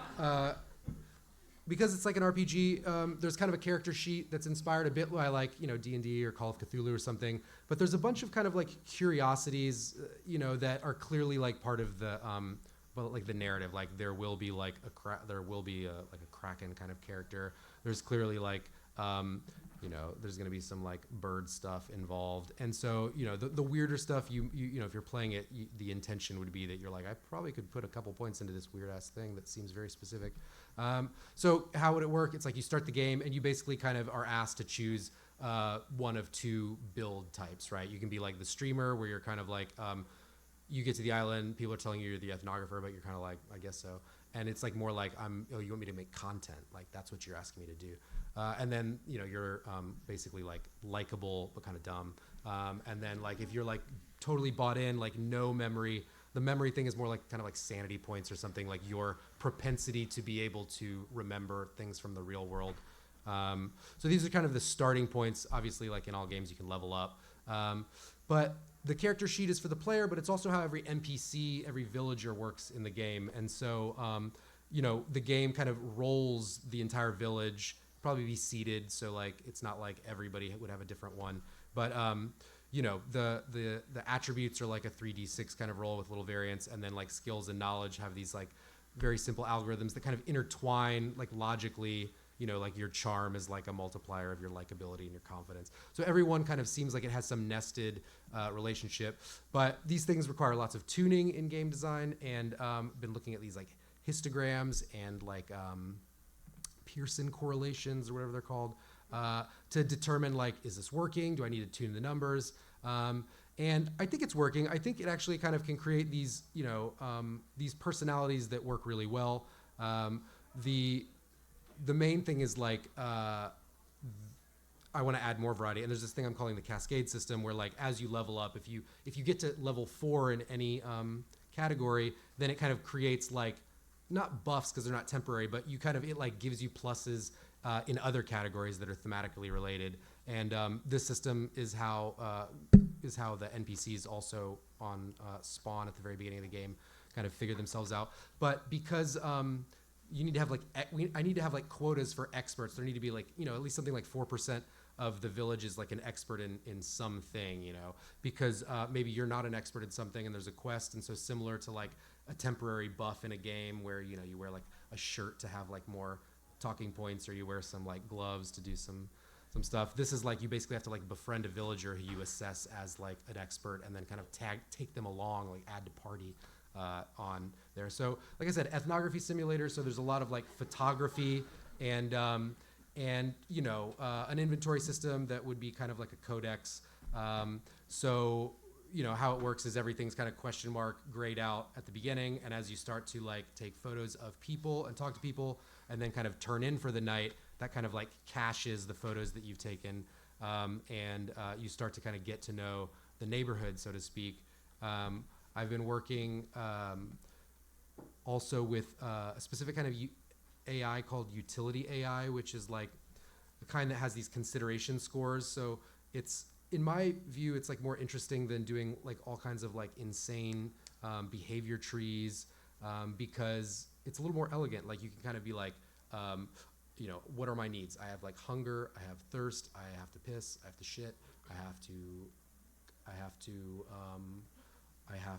because it's like an RPG, there's kind of a character sheet that's inspired a bit by like D&D or Call of Cthulhu or something. But there's a bunch of kind of like curiosities, that are clearly like part of the like the narrative. Like there will be like like a Kraken kind of character. There's clearly like there's going to be some like bird stuff involved, and so the weirder stuff if you're playing it, the intention would be that you're like, I probably could put a couple points into this weird ass thing that seems very specific. So how would it work? It's like you start the game and you basically kind of are asked to choose one of 2 build types, right? You can be like the streamer, where you're kind of like you get to the island, people are telling you you're the ethnographer, but you're kind of like, I guess so. And it's like more like, you want me to make content, like that's what you're asking me to do. And then you're basically like likable but kind of dumb. And then like if you're like totally bought in, like no memory, the memory thing is more like kind of like sanity points or something, like your propensity to be able to remember things from the real world. So these are kind of the starting points. Obviously, like in all games, you can level up. But the character sheet is for the player, but it's also how every NPC, every villager works in the game. And so, the game kind of rolls the entire village, probably be seeded, so like it's not like everybody would have a different one. But the attributes are like a 3d6 kind of roll with little variants, and then like skills and knowledge have these like very simple algorithms that kind of intertwine like logically. Like your charm is like a multiplier of your likability and your confidence. So everyone kind of seems like it has some nested relationship. But these things require lots of tuning in game design, and been looking at these like histograms and like Pearson correlations or whatever they're called to determine like, is this working? Do I need to tune the numbers? And I think it's working. I think it actually kind of can create these, these personalities that work really well. The main thing is like, I want to add more variety, and there's this thing I'm calling the cascade system, where like as you level up, if you get to level 4 in any category, then it kind of creates like not buffs because they're not temporary, but it like gives you pluses in other categories that are thematically related. And this system is how the NPCs also on spawn at the very beginning of the game kind of figure themselves out. But because you need to have like I need to have like quotas for experts. There need to be like at least something like 4% of the village is like an expert in something, because maybe you're not an expert in something and there's a quest. And so similar to like a temporary buff in a game where you wear like a shirt to have like more talking points, or you wear some like gloves to do some some stuff. This is like you basically have to like befriend a villager who you assess as like an expert, and then kind of take them along, like add to party on there. So like I said, ethnography simulator. So there's a lot of like photography and you know an inventory system that would be kind of like a codex. So you know how it works is everything's kind of question mark grayed out at the beginning, and as you start to like take photos of people and talk to people and then kind of turn in for the night, that kind of like caches the photos that you've taken, and you start to kind of get to know the neighborhood, so to speak. I've been working also with a specific kind of AI called utility AI, which is like the kind that has these consideration scores. So it's, in my view, it's like more interesting than doing like all kinds of like insane behavior trees, because it's a little more elegant. Like you can kind of be like, you know, what are my needs? I have like hunger, I have thirst, I have to piss, I have to shit, I have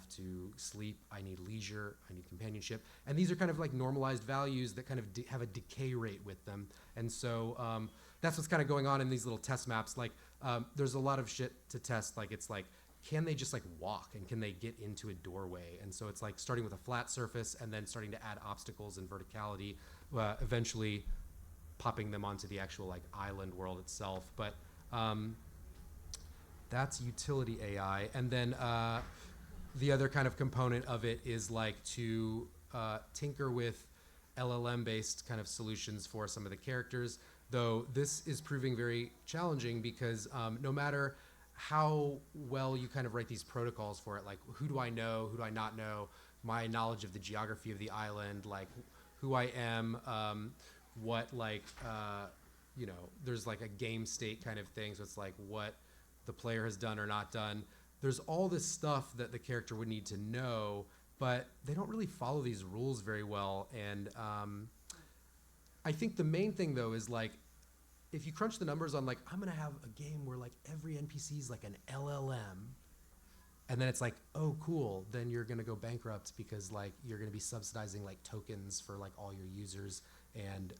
to sleep, I need leisure, I need companionship. And these are kind of like normalized values that kind of have a decay rate with them. And so that's what's kind of going on in these little test maps. Like there's a lot of shit to test. Like it's like, can they just like walk, and can they get into a doorway? And so it's like starting with a flat surface and then starting to add obstacles and verticality, eventually popping them onto the actual like island world itself. But that's utility AI. And then the other kind of component of it is like to tinker with LLM-based kind of solutions for some of the characters, though this is proving very challenging because no matter how well you kind of write these protocols for it, like who do I know, who do I not know, my knowledge of the geography of the island, like who I am, what like, you know, there's like a game state kind of thing, so it's like what the player has done or not done. There's all this stuff that the character would need to know, but they don't really follow these rules very well. And I think the main thing though is like, if you crunch the numbers on like, I'm gonna have a game where like every NPC is like an LLM, and then it's like, oh cool, then you're gonna go bankrupt because like you're gonna be subsidizing like tokens for like all your users, and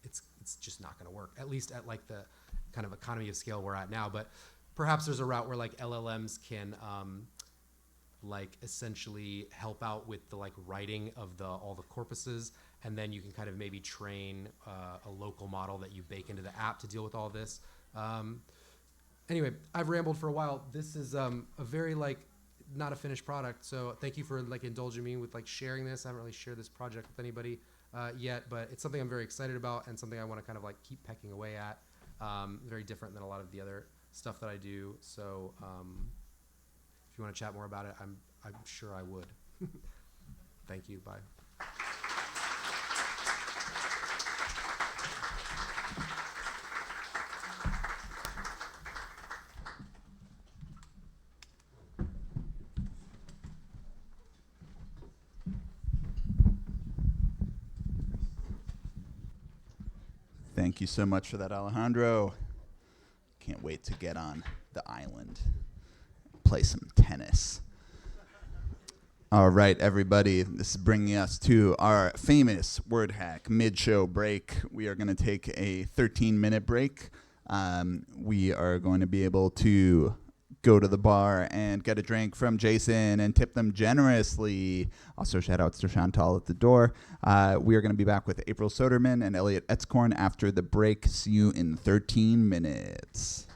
it's just not gonna work, at least at like the kind of economy of scale we're at now. But perhaps there's a route where like LLMs can like essentially help out with the like writing of all the corpuses, and then you can kind of maybe train a local model that you bake into the app to deal with all this. Anyway, I've rambled for a while. This is a very like not a finished product, so thank you for like indulging me with like sharing this. I haven't really shared this project with anybody yet, but it's something I'm very excited about and something I want to kind of like keep pecking away at. Very different than a lot of the other stuff that I do. So if you want to chat more about it, I'm sure I would. Thank you. Bye. Thank you so much for that, Alejandro. Can't wait to get on the island, play some tennis. All right, everybody, this is bringing us to our famous WordHack mid-show break. We are going to take a 13-minute break. We are going to be able to go to the bar and get a drink from Jason and tip them generously. Also, shout outs to Chantal at the door. We are going to be back with April Soetarman and Elliott Etzkorn after the break. See you in 13 minutes.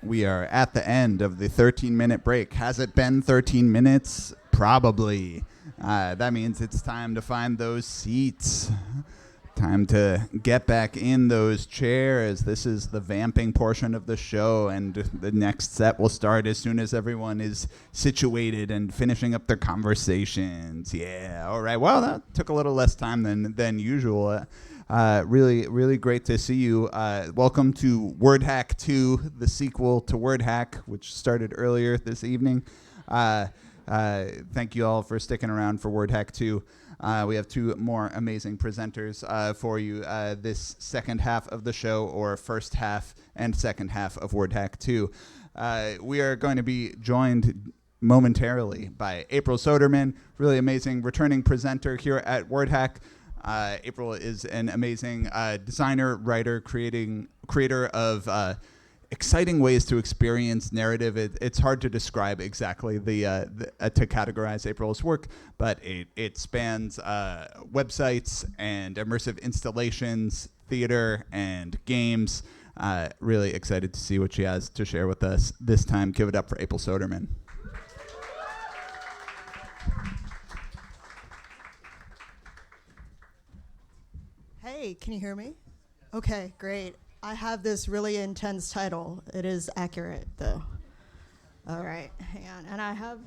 We are at the end of the 13-minute break. Has it been 13 minutes? Probably. That means it's time to find those seats. Time to get back in those chairs. This is the vamping portion of the show, and the next set will start as soon as everyone is situated and finishing up their conversations. Yeah, all right. Well, that took a little less time than usual. Really great to see you. Welcome to WordHack 2, the sequel to WordHack, which started earlier this evening. Thank you all for sticking around for WordHack 2. We have two more amazing presenters for you this second half of the show, or first half and second half of WordHack 2. We are going to be joined momentarily by April Soetarman, really amazing returning presenter here at WordHack. April is an amazing designer, writer, creator of exciting ways to experience narrative. It's hard to describe exactly to categorize April's work, but it spans websites and immersive installations, theater, and games. Really excited to see what she has to share with us this time. Give it up for April Soetarman. Hey, can you hear me? Okay, great. I have this really intense title. It is accurate, though. All right, hang on. And I have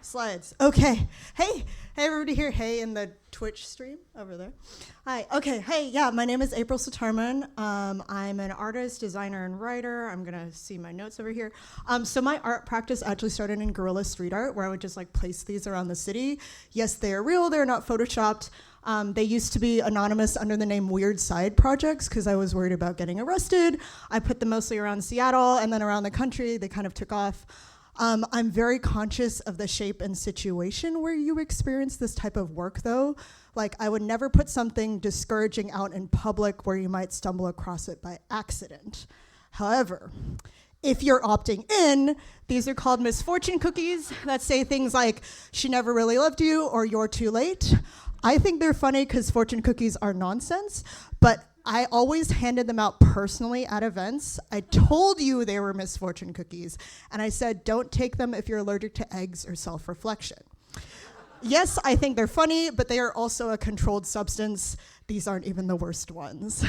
slides. Okay. Hey, everybody here. Hey, in the Twitch stream over there. Hi. Okay. Hey, yeah, my name is April Soetarman. I'm an artist, designer, and writer. I'm going to see my notes over here. So my art practice actually started in guerrilla street art, where I would just place these around the city. Yes, they are real. They're not photoshopped. They used to be anonymous under the name Weird Side Projects because I was worried about getting arrested. I put them mostly around Seattle and then around the country. They kind of took off. I'm very conscious of the shape and situation where you experience this type of work, though. I would never put something discouraging out in public where you might stumble across it by accident. However, if you're opting in, these are called misfortune cookies that say things like, she never really loved you, or you're too late. I think they're funny because fortune cookies are nonsense, but I always handed them out personally at events. I told you they were misfortune cookies, and I said, don't take them if you're allergic to eggs or self-reflection. Yes, I think they're funny, but they are also a controlled substance. These aren't even the worst ones.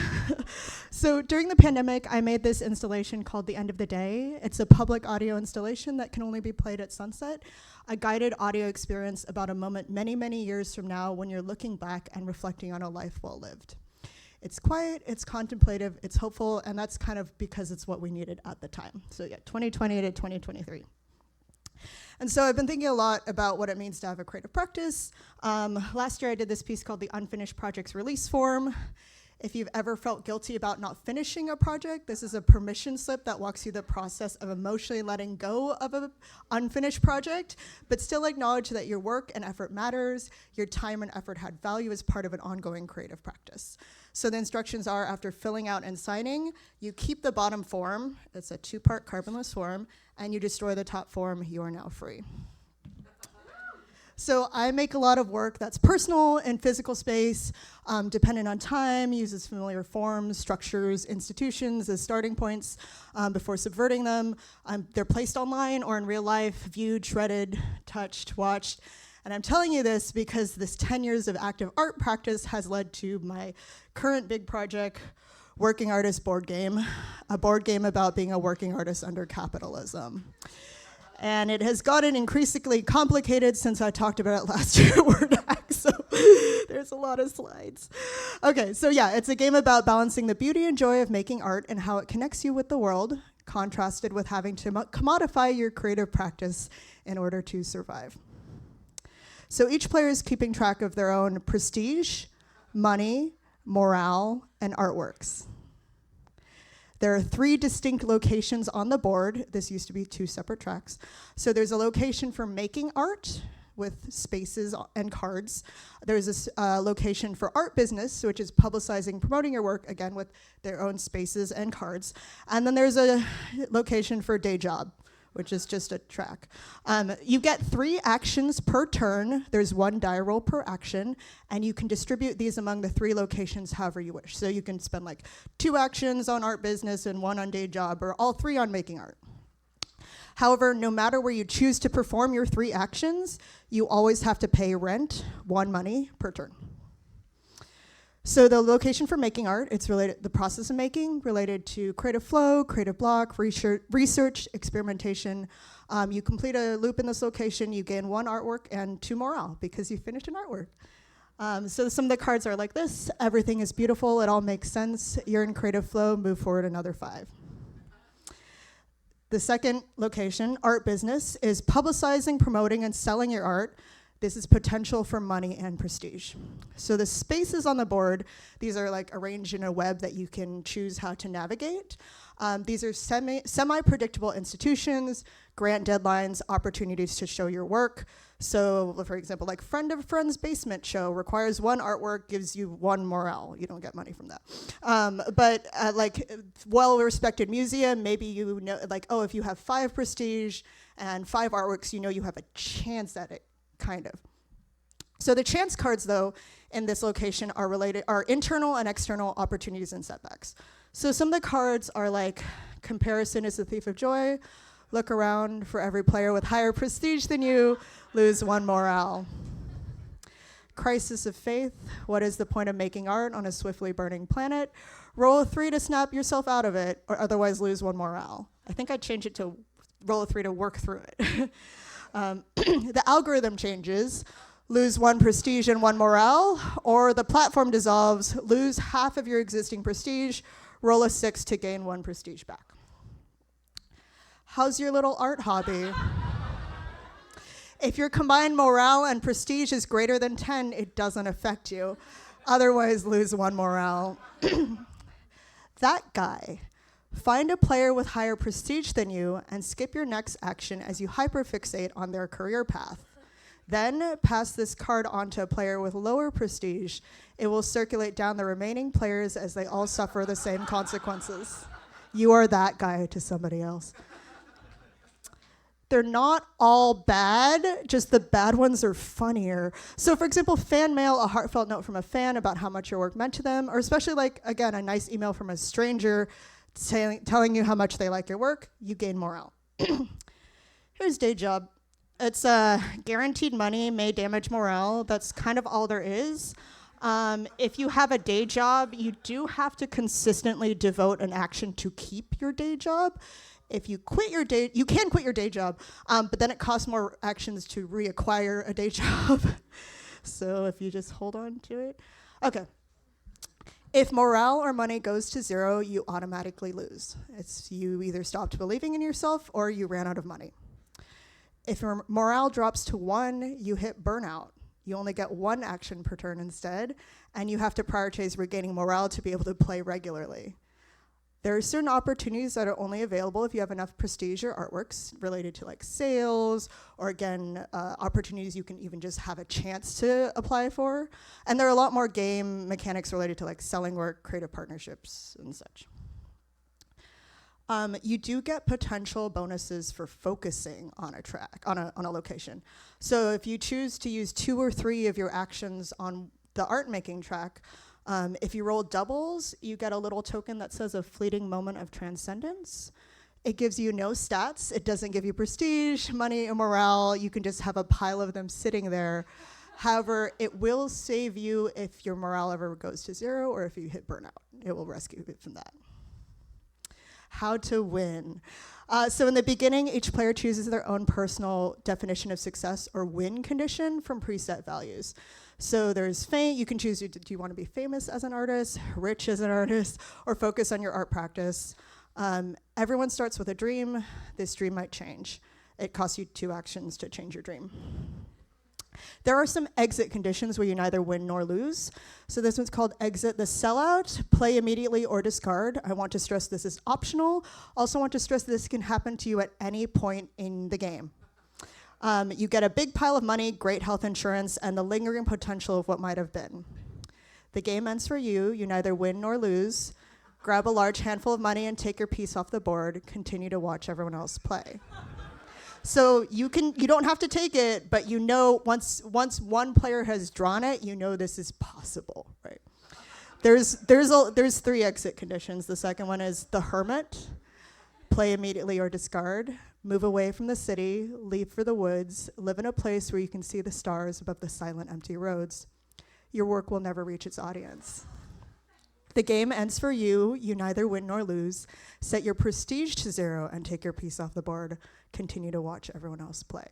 So during the pandemic, I made this installation called The End of the Day. It's a public audio installation that can only be played at sunset. A guided audio experience about a moment many, many years from now when you're looking back and reflecting on a life well lived. It's quiet, it's contemplative, it's hopeful, and that's kind of because it's what we needed at the time. So yeah, 2020 to 2023. And so I've been thinking a lot about what it means to have a creative practice. Last year I did this piece called the Unfinished Projects Release Form. If you've ever felt guilty about not finishing a project, this is a permission slip that walks you the process of emotionally letting go of an unfinished project, but still acknowledge that your work and effort matters, your time and effort had value as part of an ongoing creative practice. So the instructions are, after filling out and signing, you keep the bottom form, it's a 2-part carbonless form, and you destroy the top form, you are now free. So I make a lot of work that's personal and physical space, dependent on time, uses familiar forms, structures, institutions as starting points before subverting them. They're placed online or in real life, viewed, shredded, touched, watched. And I'm telling you this because this 10 years of active art practice has led to my current big project, Working Artist Board Game, a board game about being a working artist under capitalism. And it has gotten increasingly complicated since I talked about it last year at WordHack, so there's a lot of slides. Okay, so yeah, it's a game about balancing the beauty and joy of making art and how it connects you with the world, contrasted with having to commodify your creative practice in order to survive. So each player is keeping track of their own prestige, money, morale, and artworks. There are 3 distinct locations on the board. This used to be 2 separate tracks. So there's a location for making art with spaces and cards. There's a location for art business, which is publicizing, promoting your work, again, with their own spaces and cards. And then there's a location for day job, which is just a track. You get 3 actions per turn. There's 1 die roll per action, and you can distribute these among the 3 locations however you wish. So you can spend like 2 actions on art business and 1 on day job, or all 3 on making art. However, no matter where you choose to perform your 3 actions, you always have to pay rent, 1 money per turn. So the location for making art, it's related, the process of making, related to creative flow, creative block, research, experimentation. You complete a loop in this location, you gain 1 artwork and 2 morale because you finished an artwork. So some of the cards are like this. Everything is beautiful, it all makes sense. You're in creative flow, move forward another 5. The second location, art business, is publicizing, promoting, and selling your art. This is potential for money and prestige. So the spaces on the board, these are like arranged in a web that you can choose how to navigate. These are semi-predictable institutions, grant deadlines, opportunities to show your work. So for example, like friend of friend's basement show requires 1 artwork, gives you 1 morale. You don't get money from that. But like well-respected museum, maybe you know, like, oh, if you have 5 prestige and 5 artworks, you know you have a chance at it. Kind of. So the chance cards, though, in this location are internal and external opportunities and setbacks. So some of the cards are like, comparison is the thief of joy, look around, for every player with higher prestige than you, lose 1 morale. Crisis of faith, what is the point of making art on a swiftly burning planet? Roll a 3 to snap yourself out of it, or otherwise lose 1 morale. I think I'd change it to roll a 3 to work through it. The algorithm changes, lose 1 prestige and 1 morale, or the platform dissolves, lose half of your existing prestige, roll a 6 to gain 1 prestige back. How's your little art hobby? If your combined morale and prestige is greater than 10, it doesn't affect you. Otherwise, lose 1 morale. That guy. Find a player with higher prestige than you and skip your next action as you hyperfixate on their career path. Then pass this card on to a player with lower prestige. It will circulate down the remaining players as they all suffer the same consequences. You are that guy to somebody else. They're not all bad, just the bad ones are funnier. So for example, fan mail, a heartfelt note from a fan about how much your work meant to them, or especially like, again, a nice email from a stranger telling you how much they like your work, you gain morale. Here's day job. It's guaranteed money may damage morale. That's kind of all there is. If you have a day job, you do have to consistently devote an action to keep your day job. If you quit your day, you can quit your day job, but then it costs more actions to reacquire a day job. So if you just hold on to it. Okay. If morale or money goes to 0, you automatically lose. It's you either stopped believing in yourself or you ran out of money. If your morale drops to 1, you hit burnout. You only get 1 action per turn instead, and you have to prioritize regaining morale to be able to play regularly. There are certain opportunities that are only available if you have enough prestige or artworks related to like sales, or again, opportunities you can even just have a chance to apply for. And there are a lot more game mechanics related to like selling work, creative partnerships, and such. You do get potential bonuses for focusing on a track, on a location. So if you choose to use 2 or 3 of your actions on the art making track, if you roll doubles, you get a little token that says a fleeting moment of transcendence. It gives you no stats. It doesn't give you prestige, money, or morale. You can just have a pile of them sitting there. However, it will save you if your morale ever goes to 0 or if you hit burnout. It will rescue you from that. How to win. So in the beginning, each player chooses their own personal definition of success or win condition from preset values. So there's fame. You can choose, do you want to be famous as an artist, rich as an artist, or focus on your art practice. Everyone starts with a dream. This dream might change. It costs you 2 actions to change your dream. There are some exit conditions where you neither win nor lose. So this one's called exit the sellout, play immediately or discard. I want to stress this is optional. Also want to stress this can happen to you at any point in the game. You get a big pile of money, great health insurance, and the lingering potential of what might have been. The game ends for you. You neither win nor lose. Grab a large handful of money and take your piece off the board. Continue to watch everyone else play. So you don't have to take it, but you know once one player has drawn it, you know this is possible, right? There's 3 exit conditions. The second one is the hermit, play immediately or discard, move away from the city, leave for the woods, live in a place where you can see the stars above the silent empty roads. Your work will never reach its audience. The game ends for you. You neither win nor lose. Set your prestige to 0 and take your piece off the board. Continue to watch everyone else play.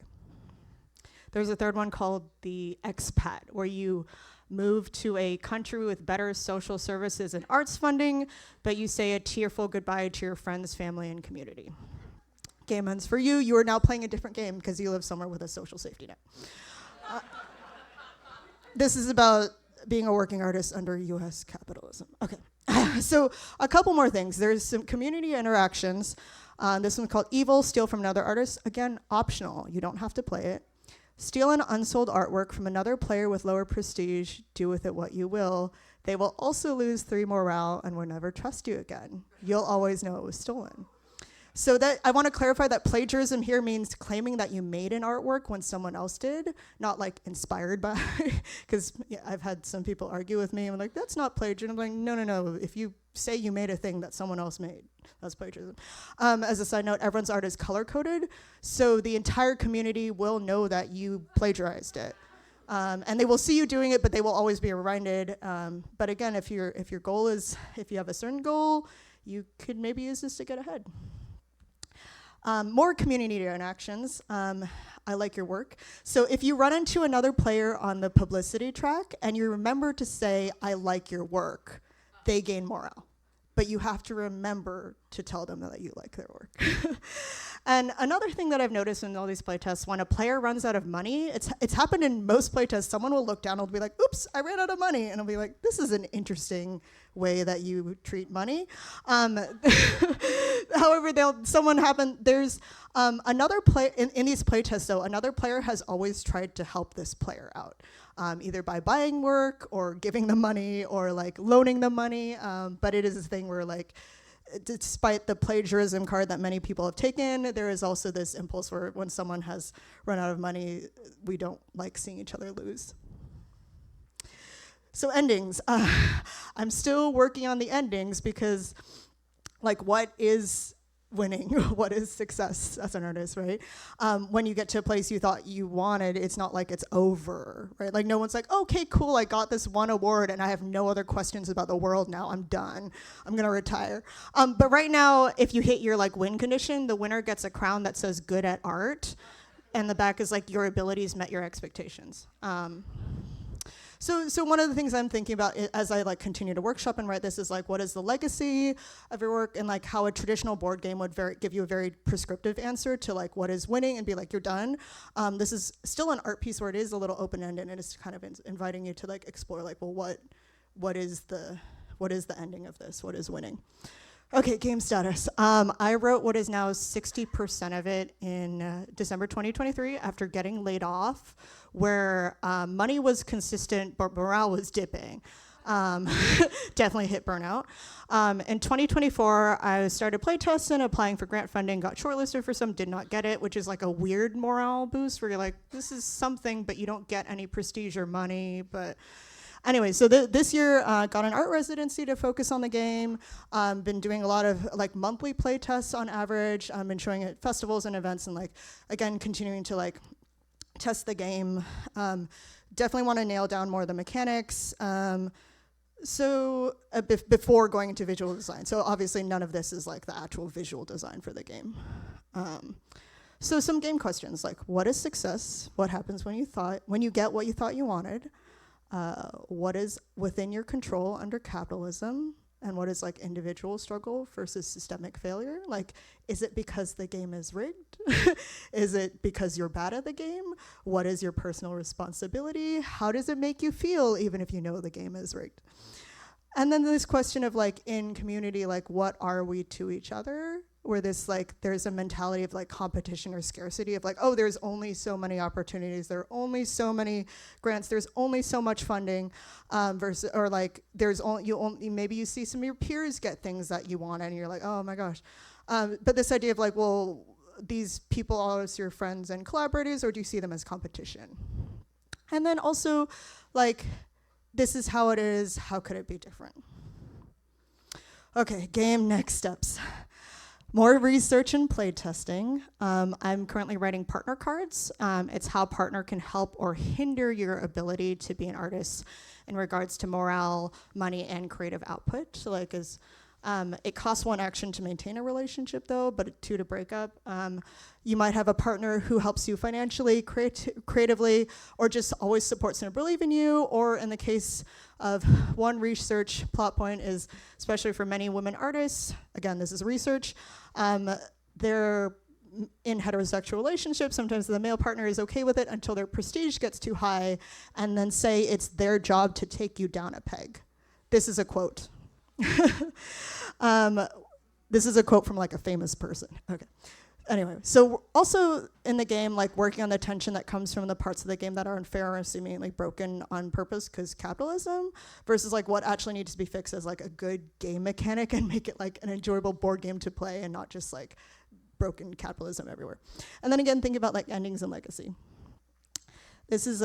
There's a third one called the expat, where you move to a country with better social services and arts funding, but you say a tearful goodbye to your friends, family, and community. Game ends for you. You are now playing a different game because you live somewhere with a social safety net. This is about being a working artist under US capitalism. Okay, so a couple more things. There's some community interactions. This one's called Evil, steal from another artist. Again, optional, you don't have to play it. Steal an unsold artwork from another player with lower prestige, do with it what you will. They will also lose 3 morale and will never trust you again. You'll always know it was stolen. So that I want to clarify that plagiarism here means claiming that you made an artwork when someone else did, not like inspired by, because I've had some people argue with me and I'm like, that's not plagiarism. I'm like, no. If you say you made a thing that someone else made, that's plagiarism. As a side note, everyone's art is color-coded, so the entire community will know that you plagiarized it. And they will see you doing it, but they will always be reminded. But again, if your goal is, if you have a certain goal, you could maybe use this to get ahead. More community interactions. I like your work. So if you run into another player on the publicity track and you remember to say, I like your work, they gain morale. But you have to remember to tell them that you like their work. And another thing that I've noticed in all these playtests, when a player runs out of money, it's happened in most playtests, someone will look down and will be like, oops, I ran out of money. And I'll be like, this is an interesting way that you treat money. However, there's another play, in these playtests though, another player has always tried to help this player out. Either by buying work or giving them money or like loaning them money. But it is a thing where like, despite the plagiarism card that many people have taken, there is also this impulse where when someone has run out of money, we don't like seeing each other lose. So endings. I'm still working on the endings because like what is winning? What is success as an artist, right? When you get to a place you thought you wanted, it's not like it's over, right? Like no one's like, okay, cool, I got this one award and I have no other questions about the world now, I'm done, I'm gonna retire. But right now, if you hit your like win condition, the winner gets a crown that says good at art, and the back is like your abilities met your expectations. So one of the things I'm thinking about as I like continue to workshop and write this is like, what is the legacy of your work, and like how a traditional board game would give you a very prescriptive answer to like what is winning and be like, you're done. This is still an art piece where it is a little open-ended and it's kind of inviting you to like explore like, well, what is the ending of this? What is winning? Okay, game status. I wrote what is now 60% of it in December 2023 after getting laid off, where money was consistent, but morale was dipping. Definitely hit burnout. In 2024, I started playtesting, applying for grant funding, got shortlisted for some, did not get it, which is like a weird morale boost where you're like, this is something, but you don't get any prestige or money, but... Anyway, so this year, got an art residency to focus on the game. Been doing a lot of like monthly play tests on average. Been showing it at festivals and events, and like again continuing to like test the game. Definitely want to nail down more of the mechanics. Before going into visual design. So obviously none of this is like the actual visual design for the game. So some game questions like, what is success? What happens when you get what you thought you wanted? What is within your control under capitalism, and what is like individual struggle versus systemic failure? Like, is it because the game is rigged? Is it because you're bad at the game? What is your personal responsibility? How does it make you feel even if you know the game is rigged? And then this question of like in community, like what are we to each other? Where this like there's a mentality of like competition or scarcity of like, oh, there's only so many opportunities, there are only so many grants, there's only so much funding, versus or like there's only maybe you see some of your peers get things that you want and you're like, oh my gosh. But this idea of like, well, these people as your friends and collaborators, or do you see them as competition? And then also, like, this is how it is, how could it be different? Okay, game next steps. More research and play testing. I'm currently writing partner cards. It's how partner can help or hinder your ability to be an artist in regards to morale, money, and creative output. So like it costs 1 action to maintain a relationship though, but 2 to break up. You might have a partner who helps you financially, creatively, or just always supports and believes in you, or in the case of one research plot point is, especially for many women artists, again, this is research, they're in heterosexual relationships, sometimes the male partner is okay with it until their prestige gets too high, and then say it's their job to take you down a peg. This is a quote. This is a quote from like a famous person. Okay. Anyway, so also in the game, like working on the tension that comes from the parts of the game that are unfair or seemingly broken on purpose because capitalism, versus like what actually needs to be fixed as like a good game mechanic and make it like an enjoyable board game to play and not just like broken capitalism everywhere. And then again, think about like endings and legacy. This is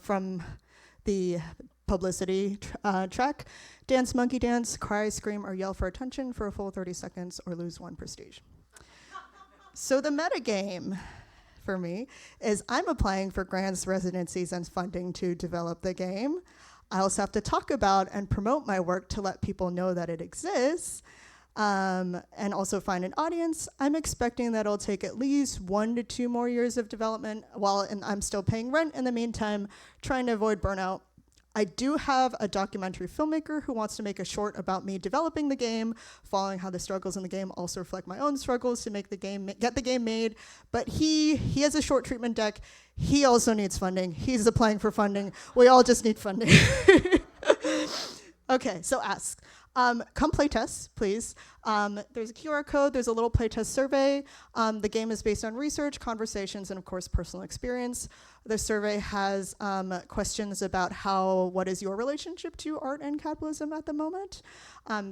from the publicity track. Dance, monkey dance, cry, scream, or yell for attention for a full 30 seconds or lose 1 prestige. So the metagame for me is I'm applying for grants, residencies, and funding to develop the game. I also have to talk about and promote my work to let people know that it exists, and also find an audience. I'm expecting that it'll take at least 1 to 2 more years of development while I'm still paying rent in the meantime, trying to avoid burnout. I do have a documentary filmmaker who wants to make a short about me developing the game, following how the struggles in the game also reflect my own struggles to make the game, get the game made. But he has a short treatment deck. He also needs funding. He's applying for funding. We all just need funding. Okay, so ask. Come play test, please. There's a QR code, there's a little playtest survey. The game is based on research, conversations, and of course, personal experience. The survey has questions about what is your relationship to art and capitalism at the moment?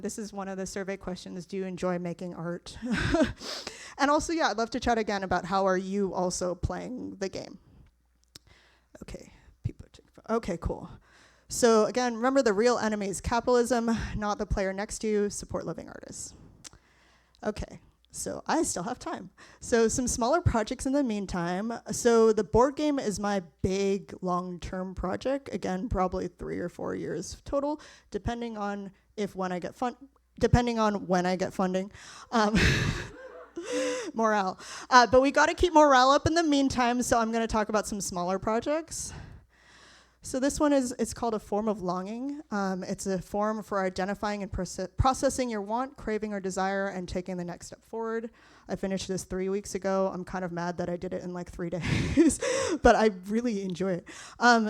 This is one of the survey questions, do you enjoy making art? And also, yeah, I'd love to chat again about how are you also playing the game? Okay, okay, cool. So again, remember the real enemy is capitalism, not the player next to you. Support living artists. Okay, so I still have time. So some smaller projects in the meantime. So the board game is my big long-term project. Again, probably 3 or 4 years total, depending on when I get funding. Morale. But we gotta keep morale up in the meantime, so I'm gonna talk about some smaller projects. So this one it's called A Form of Longing. It's a form for identifying and processing your want, craving, or desire, and taking the next step forward. I finished this 3 weeks ago. I'm kind of mad that I did it in like 3 days, but I really enjoy it.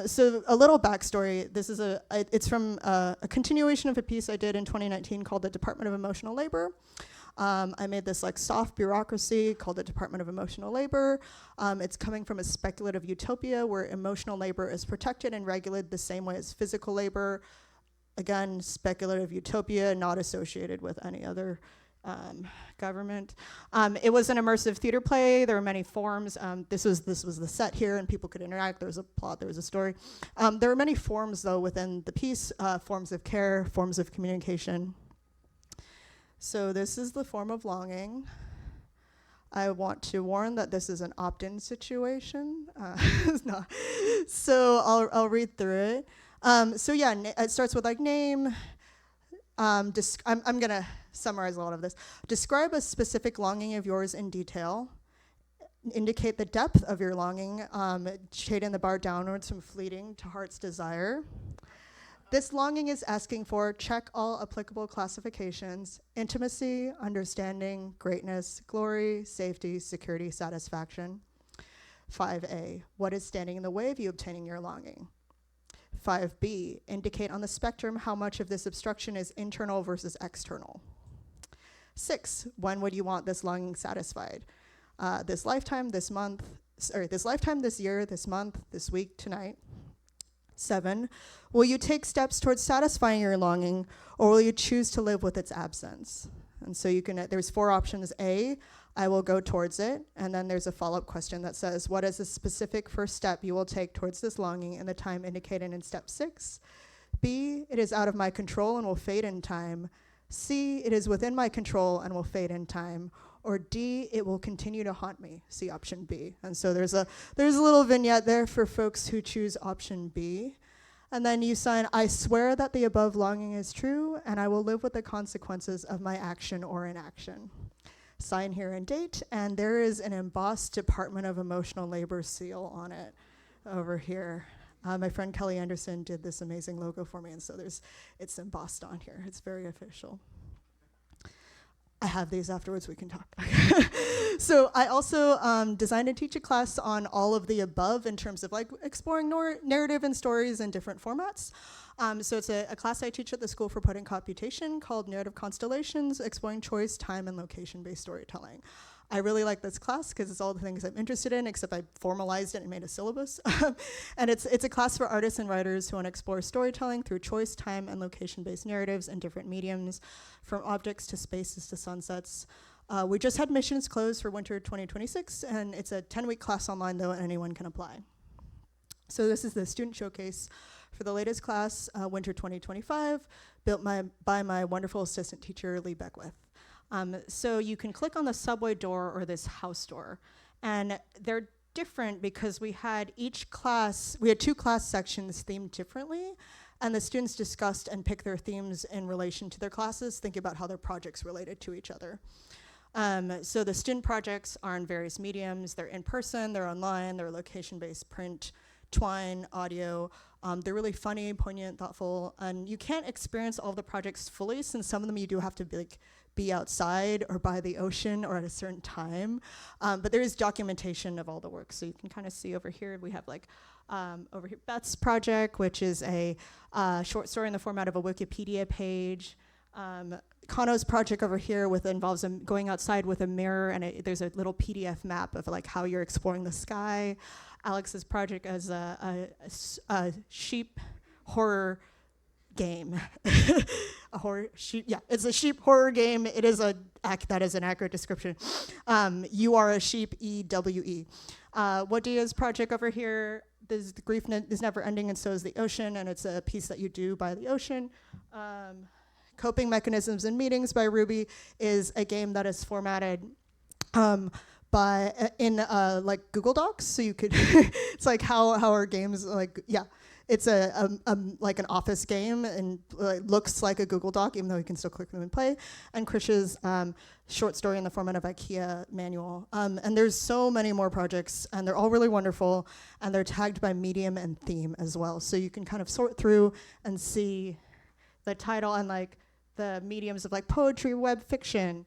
So a little backstory. This is it's from a continuation of a piece I did in 2019 called The Department of Emotional Labor. I made this like soft bureaucracy called the Department of Emotional Labor. It's coming from a speculative utopia where emotional labor is protected and regulated the same way as physical labor. Again, speculative utopia, not associated with any other government. It was an immersive theater play. There were many forms. This was the set here, and people could interact. There was a plot. There was a story. There were many forms, though, within the piece, forms of care, forms of communication. So this is the form of longing. I want to warn that this is an opt-in situation. It's not. So I'll read through it. So yeah, it starts with like name. I'm gonna summarize a lot of this. Describe a specific longing of yours in detail. Indicate the depth of your longing, shading the bar downwards from fleeting to heart's desire. This longing is asking for check all applicable classifications: intimacy, understanding, greatness, glory, safety, security, satisfaction. 5A, what is standing in the way of you obtaining your longing? 5B, indicate on the spectrum how much of this obstruction is internal versus external. 6, when would you want this longing satisfied? This lifetime, this month, this lifetime, this year, this month, this week, tonight. 7, will you take steps towards satisfying your longing, or will you choose to live with its absence? And so you can, there's 4 options. A, I will go towards it, and then there's a follow-up question that says, what is the specific first step you will take towards this longing in the time indicated in step 6? B, it is out of my control and will fade in time. C, it is within my control and will fade in time. Or D, it will continue to haunt me. See option B. And so there's a little vignette there for folks who choose option B. And then you sign, I swear that the above longing is true, and I will live with the consequences of my action or inaction. Sign here and date, and there is an embossed Department of Emotional Labor seal on it over here. My friend Kelly Anderson did this amazing logo for me, and so it's embossed on here. It's very official. I have these afterwards, we can talk. So I also designed and teach a class on all of the above in terms of like exploring narrative and stories in different formats. So it's a class I teach at the School for Poet and Computation called Narrative Constellations, Exploring Choice, Time, and Location-Based Storytelling. I really like this class because it's all the things I'm interested in, except I formalized it and made a syllabus. And it's a class for artists and writers who want to explore storytelling through choice, time, and location-based narratives in different mediums, from objects to spaces to sunsets. We just had admissions closed for winter 2026, and it's a 10-week class online, though, and anyone can apply. So this is the student showcase for the latest class, winter 2025, built by my wonderful assistant teacher, Lee Beckwith. So you can click on the subway door or this house door, and they're different because we had two class sections themed differently, and the students discussed and picked their themes in relation to their classes, thinking about how their projects related to each other. So the student projects are in various mediums. They're in person, they're online, they're location-based, print, twine, audio. They're really funny, poignant, thoughtful, and you can't experience all the projects fully, since some of them you do have to be outside or by the ocean or at a certain time. But there is documentation of all the work. So you can kind of see over here, we have over here, Beth's project, which is a short story in the format of a Wikipedia page. Kano's project over here involves going outside with a mirror, and there's a little PDF map of like how you're exploring the sky. Alex's project is a sheep horror game. A horror sheep, yeah, it's a sheep horror game. It is that is an accurate description. You are a sheep, EWE. Wadia's project over here, the grief is never ending, and so is the ocean, and it's a piece that you do by the ocean. Coping Mechanisms in Meetings by Ruby is a game that is formatted like Google Docs, so you could it's like how are games like, yeah, it's like an office game, and looks like a Google Doc, even though you can still click them and play. And Krish's short story in the format of IKEA manual. And there's so many more projects, and they're all really wonderful, and they're tagged by medium and theme as well, so you can kind of sort through and see the title and like the mediums of like poetry, web fiction,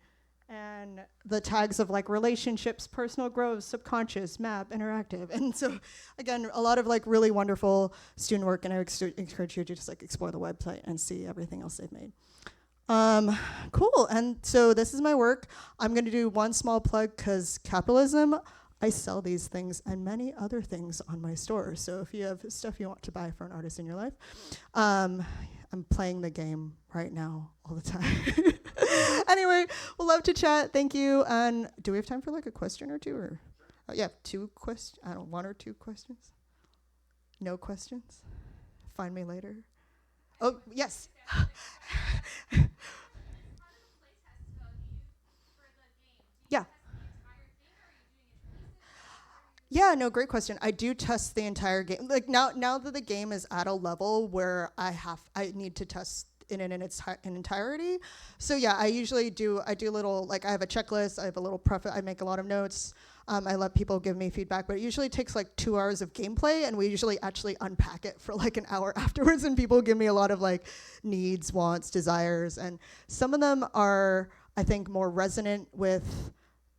and the tags of like relationships, personal growth, subconscious, map, interactive. And so again, a lot of like really wonderful student work, and I encourage you to just like explore the website and see everything else they've made. Cool, and so this is my work. I'm gonna do one small plug, because capitalism, I sell these things and many other things on my store. So if you have stuff you want to buy for an artist in your life, I'm playing the game right now all the time. Anyway, we'll love to chat. Thank you. And do we have time for like a question or two? Or yeah, 2 questions. I don't 1 or 2 questions. No questions. Find me later. Oh yes. Yeah. Yeah, no, great question. I do test the entire game. Like now that the game is at a level where I need to test in its entirety. So yeah, I do little, like I have a checklist, I have a little preface, I make a lot of notes. I let people give me feedback, but it usually takes like 2 hours of gameplay, and we usually actually unpack it for like an hour afterwards, and people give me a lot of like needs, wants, desires, and some of them are, I think, more resonant with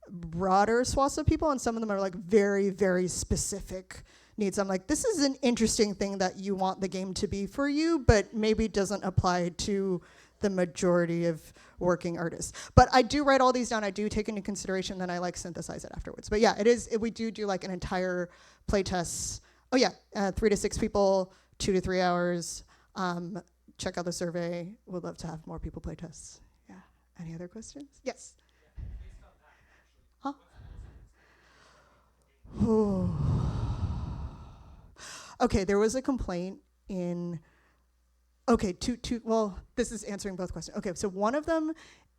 broader swaths of people, and some of them are like very, very specific needs. I'm like, this is an interesting thing that you want the game to be for you, but maybe doesn't apply to the majority of working artists. But I do write all these down. I do take into consideration, then I like synthesize it afterwards. But yeah, we do like an entire play test. Oh yeah, 3 to 6 people, 2 to 3 hours. Check out the survey. Would love to have more people play tests. Yeah. Any other questions? Yes. okay, there was a complaint in, okay, well, this is answering both questions. Okay, so one of them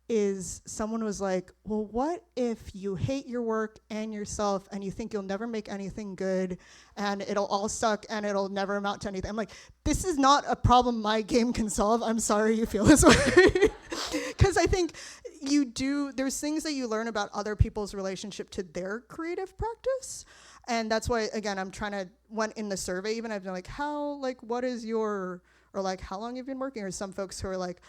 is someone was like, well, what if you hate your work and yourself and you think you'll never make anything good and it'll all suck and it'll never amount to anything? I'm like, this is not a problem my game can solve. I'm sorry you feel this way. Because I think there's things that you learn about other people's relationship to their creative practice. And that's why, again, I'm trying to, in the survey even, I've been like, what is your, or like, how long you've been working? Or some folks who are like,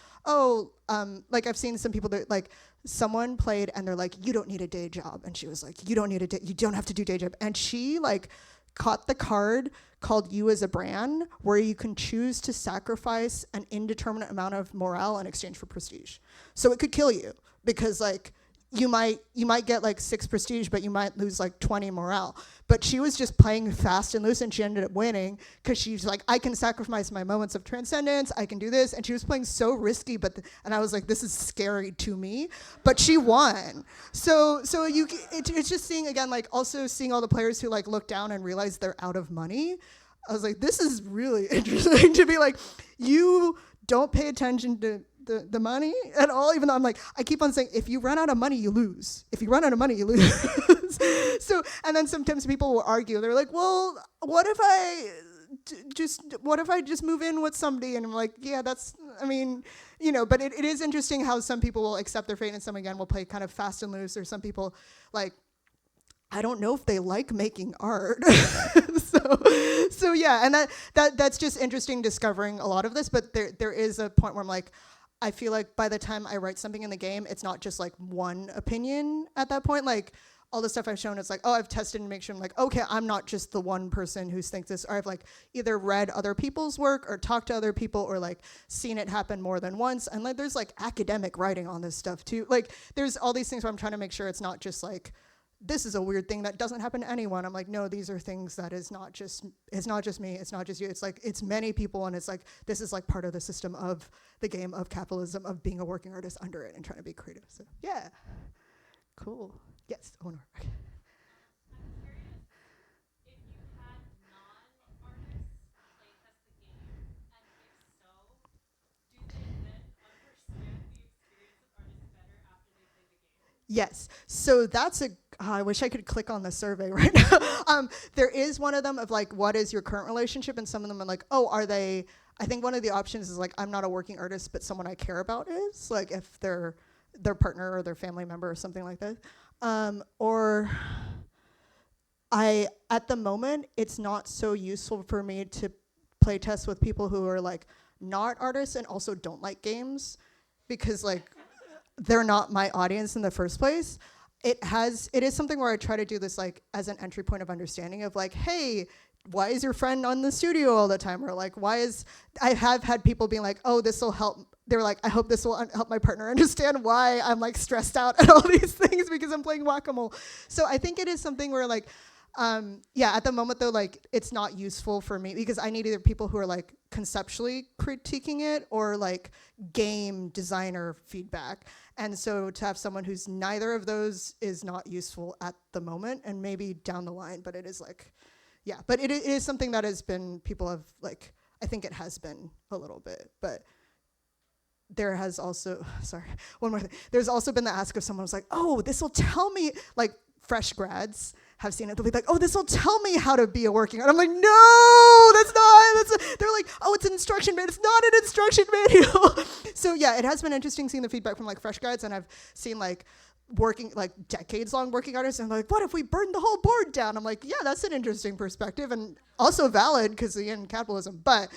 like I've seen some people that like, someone played and they're like, you don't need a day job. And she was like, you don't have to do day job. And she like caught the card called You as a Brand, where you can choose to sacrifice an indeterminate amount of morale in exchange for prestige. So it could kill you because like, you might get like 6 prestige, but you might lose like 20 morale. But she was just playing fast and loose, and she ended up winning because she's like, I can sacrifice my moments of transcendence. I can do this, and she was playing so risky. And I was like, this is scary to me. But she won. So it's just seeing again, like also seeing all the players who like look down and realize they're out of money. I was like, this is really interesting to be like, you don't pay attention to the money at all, even though I'm like, I keep on saying, if you run out of money, you lose. If you run out of money, you lose. So, and then sometimes people will argue. They're like, well, what if I just move in with somebody? And I'm like, yeah, but it is interesting how some people will accept their fate and some, again, will play kind of fast and loose, or some people, like, I don't know if they like making art. So yeah, and that's just interesting discovering a lot of this, but there is a point where I'm like, I feel like by the time I write something in the game, it's not just like one opinion at that point. Like all the stuff I've shown, it's like, oh, I've tested and make sure I'm like, okay, I'm not just the one person who thinks this, or I've like either read other people's work or talked to other people or like seen it happen more than once. And like, there's like academic writing on this stuff too. Like there's all these things where I'm trying to make sure it's not just like, this is a weird thing that doesn't happen to anyone. I'm like, no, these are things that it's not just me, it's not just you. It's like, it's many people, and it's like, this is like part of the system of the game of capitalism, of being a working artist under it and trying to be creative. So yeah, cool. Yes, Eleanor. Okay. I'm curious if you had non-artists playtest the game, and if so, do they then understand the experience of artists better after they play the game? Yes, so that's I wish I could click on the survey right now. There is one of them of like, what is your current relationship? And some of them are like, oh, are they, I think one of the options is like, I'm not a working artist, but someone I care about is, like if they're their partner or their family member or something like that. Or at the moment, it's not so useful for me to play test with people who are like not artists and also don't like games, because like they're not my audience in the first place. It is something where I try to do this like as an entry point of understanding of like, hey, why is your friend on the studio all the time? Or like, I have had people being like, oh, this will help. They're like, I hope this will help my partner understand why I'm like stressed out at all these things because I'm playing whack-a-mole. So I think it is something where like, at the moment though, like it's not useful for me because I need either people who are like conceptually critiquing it or like game designer feedback. And so to have someone who's neither of those is not useful at the moment, and maybe down the line, but it is like, yeah, but it is something that has been, people have like, I think it has been a little bit, but there has also, one more thing. There's also been the ask of someone who's like, oh, this will tell me, like fresh grads have seen it. They'll be like, oh, this will tell me how to be a working artist. I'm like, no, they're like, oh, it's an instruction manual. It's not an instruction manual. So yeah, it has been interesting seeing the feedback from like fresh grads, and I've seen like working, like decades-long working artists, and like, what if we burned the whole board down? I'm like, yeah, that's an interesting perspective, and also valid because again, capitalism. But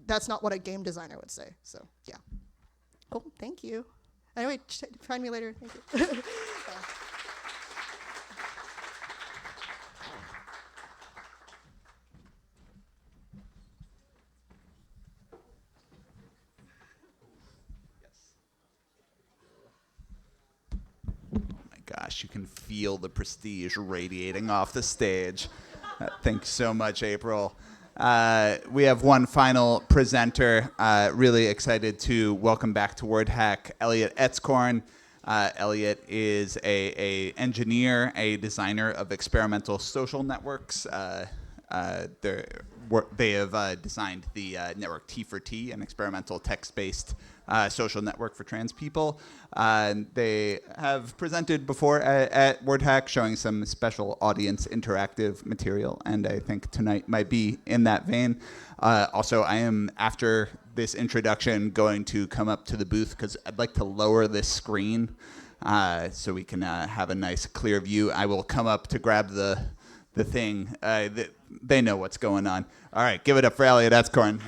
that's not what a game designer would say. So yeah. Cool, thank you. Anyway, find me later. Thank you. Gosh, you can feel the prestige radiating off the stage. Thanks so much, April. We have one final presenter. Really excited to welcome back to WordHack, Elliott Etzkorn. Elliott is a engineer, a designer of experimental social networks. they have designed the network T4T, an experimental text-based social network for trans people. They have presented before at WordHack, showing some special audience interactive material, and I think tonight might be in that vein. Also, I am, after this introduction, going to come up to the booth because I'd like to lower this screen so we can have a nice clear view. I will come up to grab the thing. They know what's going on. All right, give it up for Elliott Etzkorn.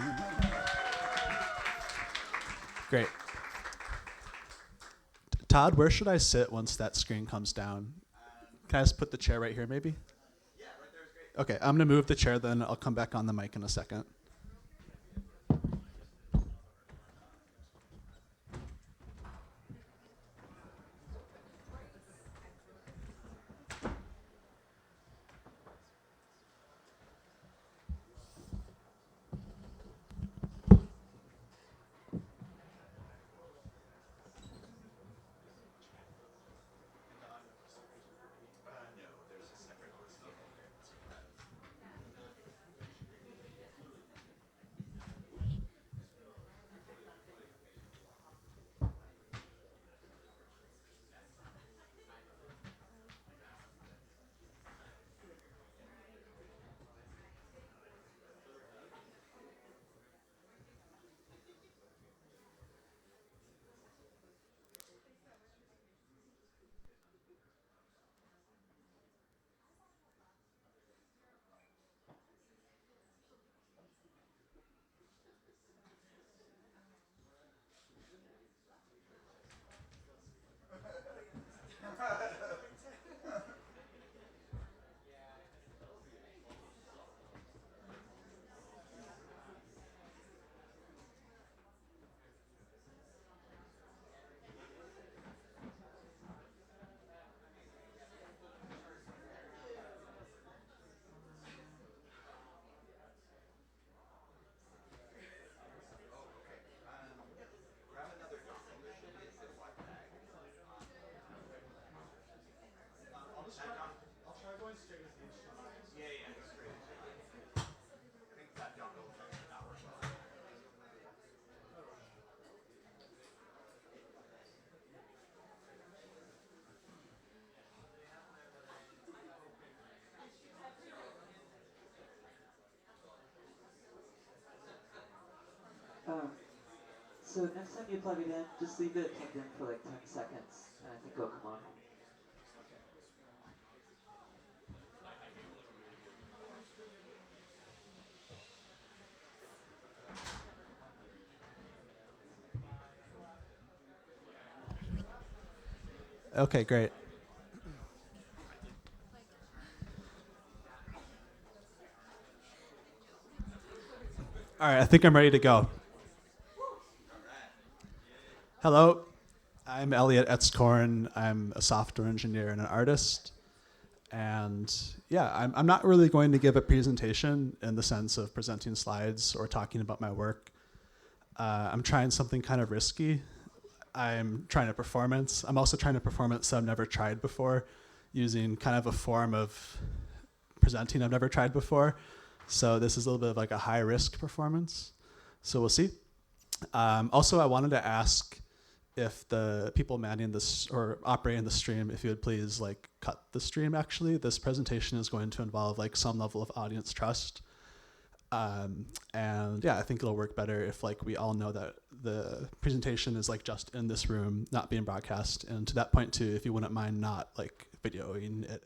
Great. Todd, where should I sit once that screen comes down? Can I just put the chair right here, maybe? Yeah, right there is great. Okay, I'm going to move the chair, then I'll come back on the mic in a second. So next time you plug it in, just leave it plugged in for like 10 seconds, and I think it'll come on. Okay, great. All right, I think I'm ready to go. Hello, I'm Elliott Etzkorn. I'm a software engineer and an artist. And yeah, I'm not really going to give a presentation in the sense of presenting slides or talking about my work. I'm trying something kind of risky. I'm trying a performance. I'm also trying a performance I've never tried before, using kind of a form of presenting I've never tried before. So this is a little bit of like a high risk performance. So we'll see. Also, I wanted to ask if the people manning this or operating the stream, if you would please like cut the stream actually. This presentation is going to involve like some level of audience trust. And yeah, I think it'll work better if like we all know that the presentation is like just in this room, not being broadcast. And to that point too, if you wouldn't mind not like videoing it.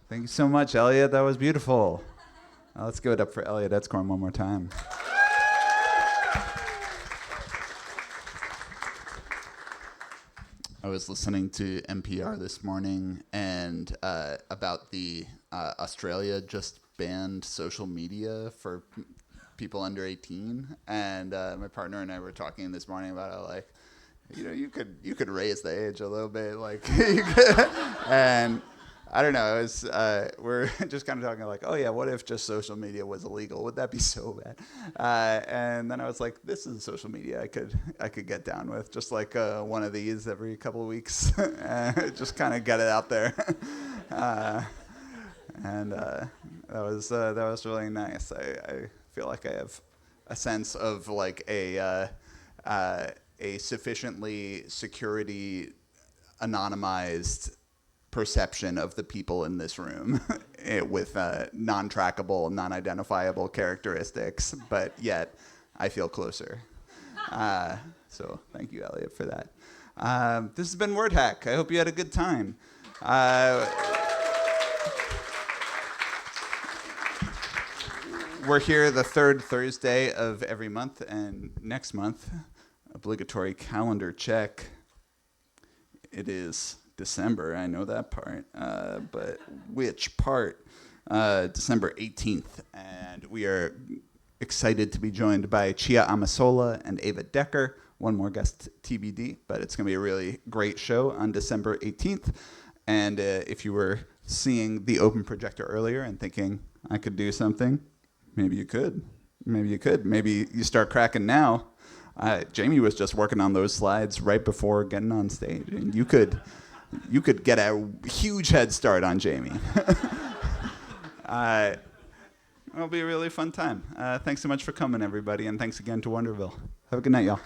Thank you so much, Elliott. That was beautiful. Let's give it up for Elliott Etzkorn one more time. I was listening to NPR this morning and about the Australia just banned social media for people under 18, and my partner and I were talking this morning about how, like, you could raise the age a little bit, like, and I don't know. It was, we're just kind of talking like, oh yeah, what if just social media was illegal? Would that be so bad? And then I was like, this is social media I could get down with, just like one of these every couple of weeks, just kind of get it out there. And that was really nice. I feel like I have a sense of like a sufficiently security anonymized perception of the people in this room with non-trackable, non-identifiable characteristics, but yet I feel closer. So thank you, Elliott, for that. This has been WordHack. I hope you had a good time. We're here the third Thursday of every month, and next month, obligatory calendar check. It is December, I know that part, but which part? December 18th, and we are excited to be joined by Chia Amasola and Ava Decker. One more guest TBD, but it's going to be a really great show on December 18th. And if you were seeing the open projector earlier and thinking, I could do something, maybe you could. Maybe you could. Maybe you start cracking now. Jamie was just working on those slides right before getting on stage, and you could get a huge head start on Jamie. It'll be a really fun time. Thanks so much for coming, everybody, and thanks again to Wonderville. Have a good night, y'all.